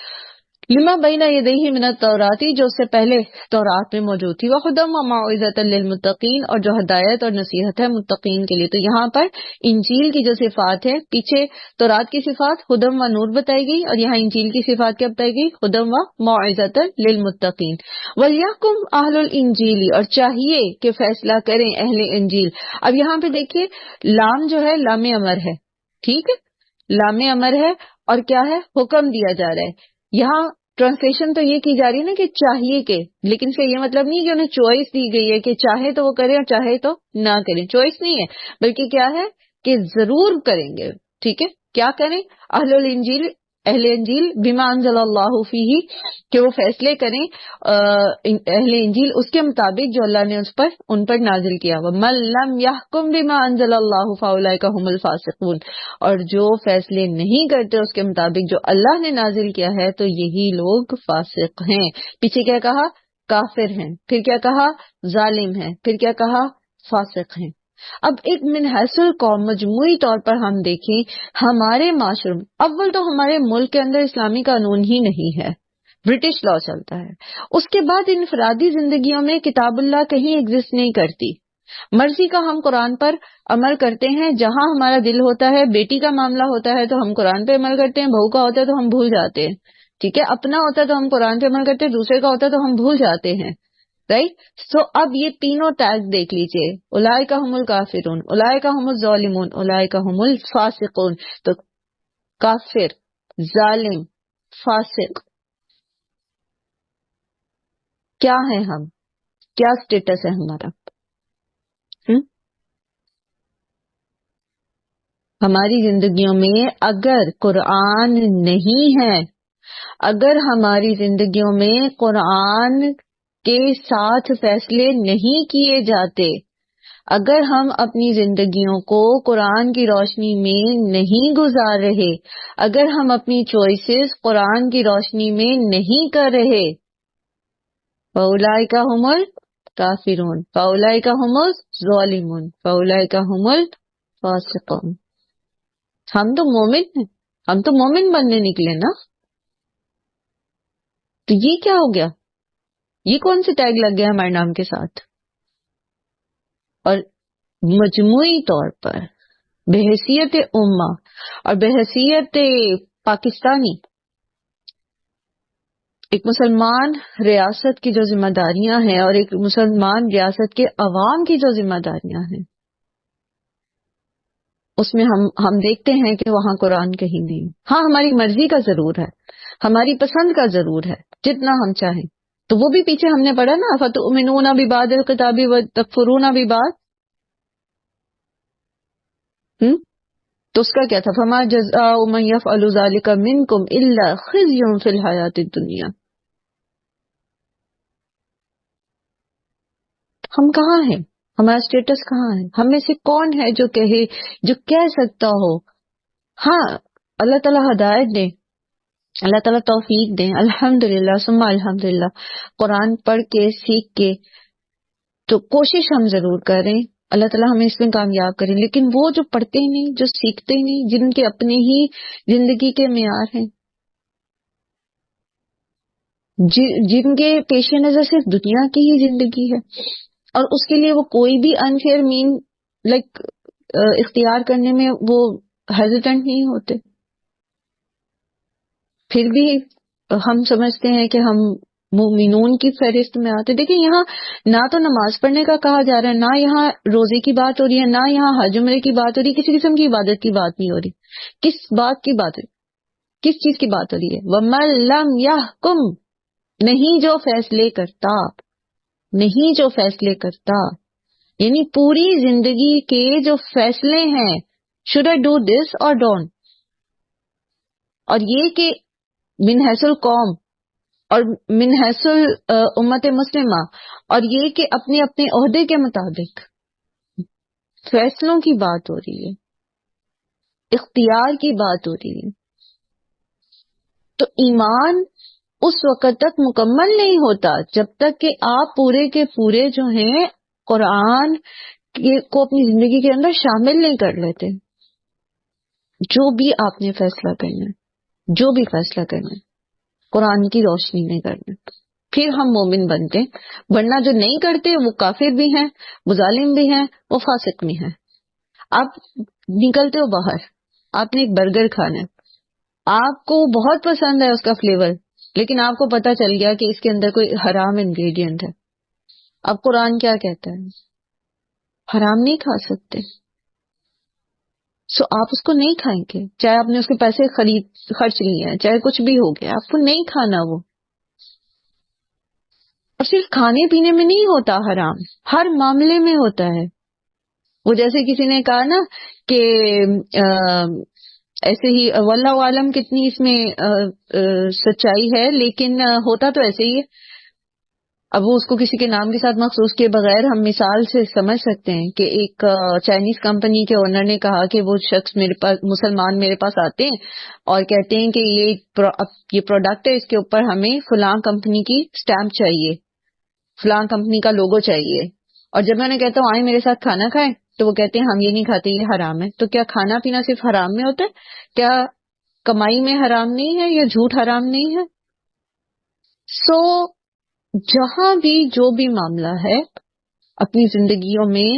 لما بین یدیہ من التوراۃ، جو اس سے پہلے تورات میں موجود تھی. وہدی وموعظۃ للمتقین، اور جو ہدایت اور نصیحت ہے متقین کے لیے. تو یہاں پر انجیل کی جو صفات ہے، پیچھے تورات کی صفات ہدی و نور بتائی گئی اور یہاں انجیل کی صفات کیا بتائی گئی؟ ہدی و موعظۃ للمتقین. ولیحکم اہل الانجیل، اور چاہیے کہ فیصلہ کریں اہل انجیل. اب یہاں پہ دیکھیے لام جو ہے لام امر ہے، ٹھیک ہے، لام امر ہے اور کیا ہے؟ حکم دیا جا رہا ہے. یہاں ٹرانسلیشن تو یہ کی جا رہی ہے نا کہ چاہیے کہ، لیکن اس کا یہ مطلب نہیں کہ انہیں چوائس دی گئی ہے کہ چاہے تو وہ کریں اور چاہے تو نہ کریں. چوائس نہیں ہے، بلکہ کیا ہے کہ ضرور کریں گے. ٹھیک ہے، کیا کریں؟ اہل انجیل بما انزل اللہ فیہ، کہ وہ فیصلے کریں اہل انجیل اس کے مطابق جو اللہ نے ان پر نازل کیا. وَمَن لَّمْ يَحْكُم بِمَا أَنزَلَ اللَّهُ فَأُولَٰئِكَ هُمُ الْفَاسِقُونَ، اور جو فیصلے نہیں کرتے اس کے مطابق جو اللہ نے نازل کیا ہے تو یہی لوگ فاسق ہیں. پیچھے کیا کہا؟ کافر ہیں، پھر کیا کہا؟ ظالم ہیں، پھر کیا کہا؟ فاسق ہیں. اب ایک من حیث القوم مجموعی طور پر ہم دیکھیں ہمارے معاشرے میں، اول تو ہمارے ملک کے اندر اسلامی قانون ہی نہیں ہے، برٹش لا چلتا ہے. اس کے بعد انفرادی زندگیوں میں کتاب اللہ کہیں ایگزسٹ نہیں کرتی. مرضی کا ہم قرآن پر عمل کرتے ہیں، جہاں ہمارا دل ہوتا ہے. بیٹی کا معاملہ ہوتا ہے تو ہم قرآن پہ عمل کرتے ہیں، بہو کا ہوتا ہے تو ہم بھول جاتے ہیں. ٹھیک ہے، اپنا ہوتا ہے تو ہم قرآن پہ عمل کرتے ہیں، دوسرے کا ہوتا ہے تو ہم بھول جاتے ہیں. رائٹ. سو اب یہ تینوں ٹیگ دیکھ لیجئے، اولئک هم الکافرون، اولئک هم الظالمون، اولئک هم الفاسقون. تو کافر، ظالم، فاسق کیا ہے؟ ہم کیا سٹیٹس ہے ہمارا؟ ہماری زندگیوں میں اگر قرآن نہیں ہے، اگر ہماری زندگیوں میں قرآن کے ساتھ فیصلے نہیں کیے جاتے، اگر ہم اپنی زندگیوں کو قرآن کی روشنی میں نہیں گزار رہے، اگر ہم اپنی چوائسز قرآن کی روشنی میں نہیں کر رہے، فَأُولَئِكَ هُمُ الْكَافِرُونَ فَأُولَئِكَ هُمُ الظَّالِمُونَ فَأُولَئِكَ هُمُ الْفَاسِقُونَ. ہم تو مومن ہیں، ہم تو مومن بننے نکلے نا. تو یہ کیا ہو گیا؟ یہ کون سے ٹیگ لگ گیا ہمارے نام کے ساتھ؟ اور مجموعی طور پر بحیثیت امہ اور بحیثیت پاکستانی ایک مسلمان ریاست کی جو ذمہ داریاں ہیں اور ایک مسلمان ریاست کے عوام کی جو ذمہ داریاں ہیں، اس میں ہم دیکھتے ہیں کہ وہاں قرآن کہیں نہیں. ہاں ہماری مرضی کا ضرور ہے، ہماری پسند کا ضرور ہے جتنا ہم چاہیں. تو وہ بھی پیچھے ہم نے پڑھا نا، فتؤمنون ببعض الکتاب وتکفرون ببعض. تو اس کا کیا تھا؟ فما جزاء من يفعل ذلك منكم الا خزي في الحیاۃ الدنیا. ہم کہاں ہیں؟ ہمارا اسٹیٹس کہاں ہے؟ ہم میں سے کون ہے جو کہہ سکتا ہو؟ ہاں اللہ تعالیٰ ہدایت دے، اللہ تعالیٰ توفیق دیں، الحمدللہ ثم الحمدللہ. قرآن پڑھ کے سیکھ کے تو کوشش ہم ضرور کریں، اللہ تعالیٰ ہمیں اس میں کامیاب کریں. لیکن وہ جو پڑھتے ہی نہیں، جو سیکھتے ہی نہیں، جن کے اپنے ہی زندگی کے معیار ہیں، جن کے پیش نظر صرف دنیا کی ہی زندگی ہے، اور اس کے لیے وہ کوئی بھی انفیئر مین اختیار کرنے میں وہ ہیزیٹنٹ نہیں ہوتے، پھر بھی ہم سمجھتے ہیں کہ ہم مومنون کی فہرست میں آتے. دیکھیں یہاں نہ تو نماز پڑھنے کا کہا جا رہا ہے، نہ یہاں روزے کی بات ہو رہی ہے، نہ یہاں حج عمرے کی بات ہو رہی ہے، کسی قسم کی عبادت کی بات نہیں ہو رہی. کس بات کی بات ہو رہی؟ کس چیز کی بات ہو رہی ہے؟ وَمَن لَمْ يَحْكُمْ، نہیں جو فیصلے کرتا، نہیں جو فیصلے کرتا، یعنی پوری زندگی کے جو فیصلے ہیں، should I do this or don't، اور یہ کہ من حیث القوم اور من حیث امت مسلمہ، اور یہ کہ اپنے اپنے عہدے کے مطابق فیصلوں کی بات ہو رہی ہے، اختیار کی بات ہو رہی ہے. تو ایمان اس وقت تک مکمل نہیں ہوتا جب تک کہ آپ پورے کے پورے جو ہیں قرآن کو اپنی زندگی کے اندر شامل نہیں کر لیتے. جو بھی آپ نے فیصلہ کرنا ہے، جو بھی فیصلہ کرنا ہے، قرآن کی روشنی میں کرنا، پھر ہم مومن بنتے. ورنہ جو نہیں کرتے وہ کافر بھی ہیں، وہ ظالم بھی ہیں، وہ فاسق بھی ہیں. آپ نکلتے ہو باہر، آپ نے ایک برگر کھانا ہے، آپ کو بہت پسند ہے اس کا فلیور، لیکن آپ کو پتا چل گیا کہ اس کے اندر کوئی حرام انگریڈینٹ ہے. اب قرآن کیا کہتا ہے؟ حرام نہیں کھا سکتے، سو آپ اس کو نہیں کھائیں گے، چاہے آپ نے اس کے پیسے خرچ لیے ہیں، چاہے کچھ بھی ہو گیا، آپ کو نہیں کھانا وہ. اور صرف کھانے پینے میں نہیں ہوتا حرام، ہر معاملے میں ہوتا ہے. وہ جیسے کسی نے کہا نا کہ ایسے ہی واللہ عالم کتنی اس میں سچائی ہے، لیکن ہوتا تو ایسے ہی ہے. اب وہ اس کو کسی کے نام کے ساتھ مخصوص کے بغیر ہم مثال سے سمجھ سکتے ہیں کہ ایک چائنیز کمپنی کے اونر نے کہا کہ وہ شخص مسلمان میرے پاس آتے ہیں اور کہتے ہیں کہ یہ پروڈکٹ ہے، اس کے اوپر ہمیں فلاں کمپنی کی سٹیمپ چاہیے، فلاں کمپنی کا لوگو چاہیے. اور جب میں انہیں کہتا ہوں آئیں میرے ساتھ کھانا کھائیں، تو وہ کہتے ہیں ہم یہ نہیں کھاتے، یہ حرام ہے. تو کیا کھانا پینا صرف حرام میں ہوتا ہے؟ کیا کمائی میں حرام نہیں ہے، یا جھوٹ حرام نہیں ہے؟ سو جہاں بھی جو بھی معاملہ ہے اپنی زندگیوں میں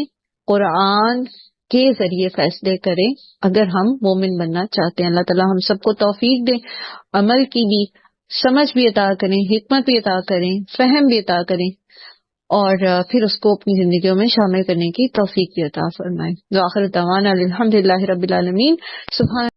قرآن کے ذریعے فیصلے کریں اگر ہم مومن بننا چاہتے ہیں. اللہ تعالیٰ ہم سب کو توفیق دے، عمل کی بھی سمجھ بھی عطا کریں، حکمت بھی عطا کریں، فہم بھی عطا کریں، اور پھر اس کو اپنی زندگیوں میں شامل کرنے کی توفیق بھی عطا فرمائے. وآخر دعوانا الحمدللہ رب العالمین. سبحان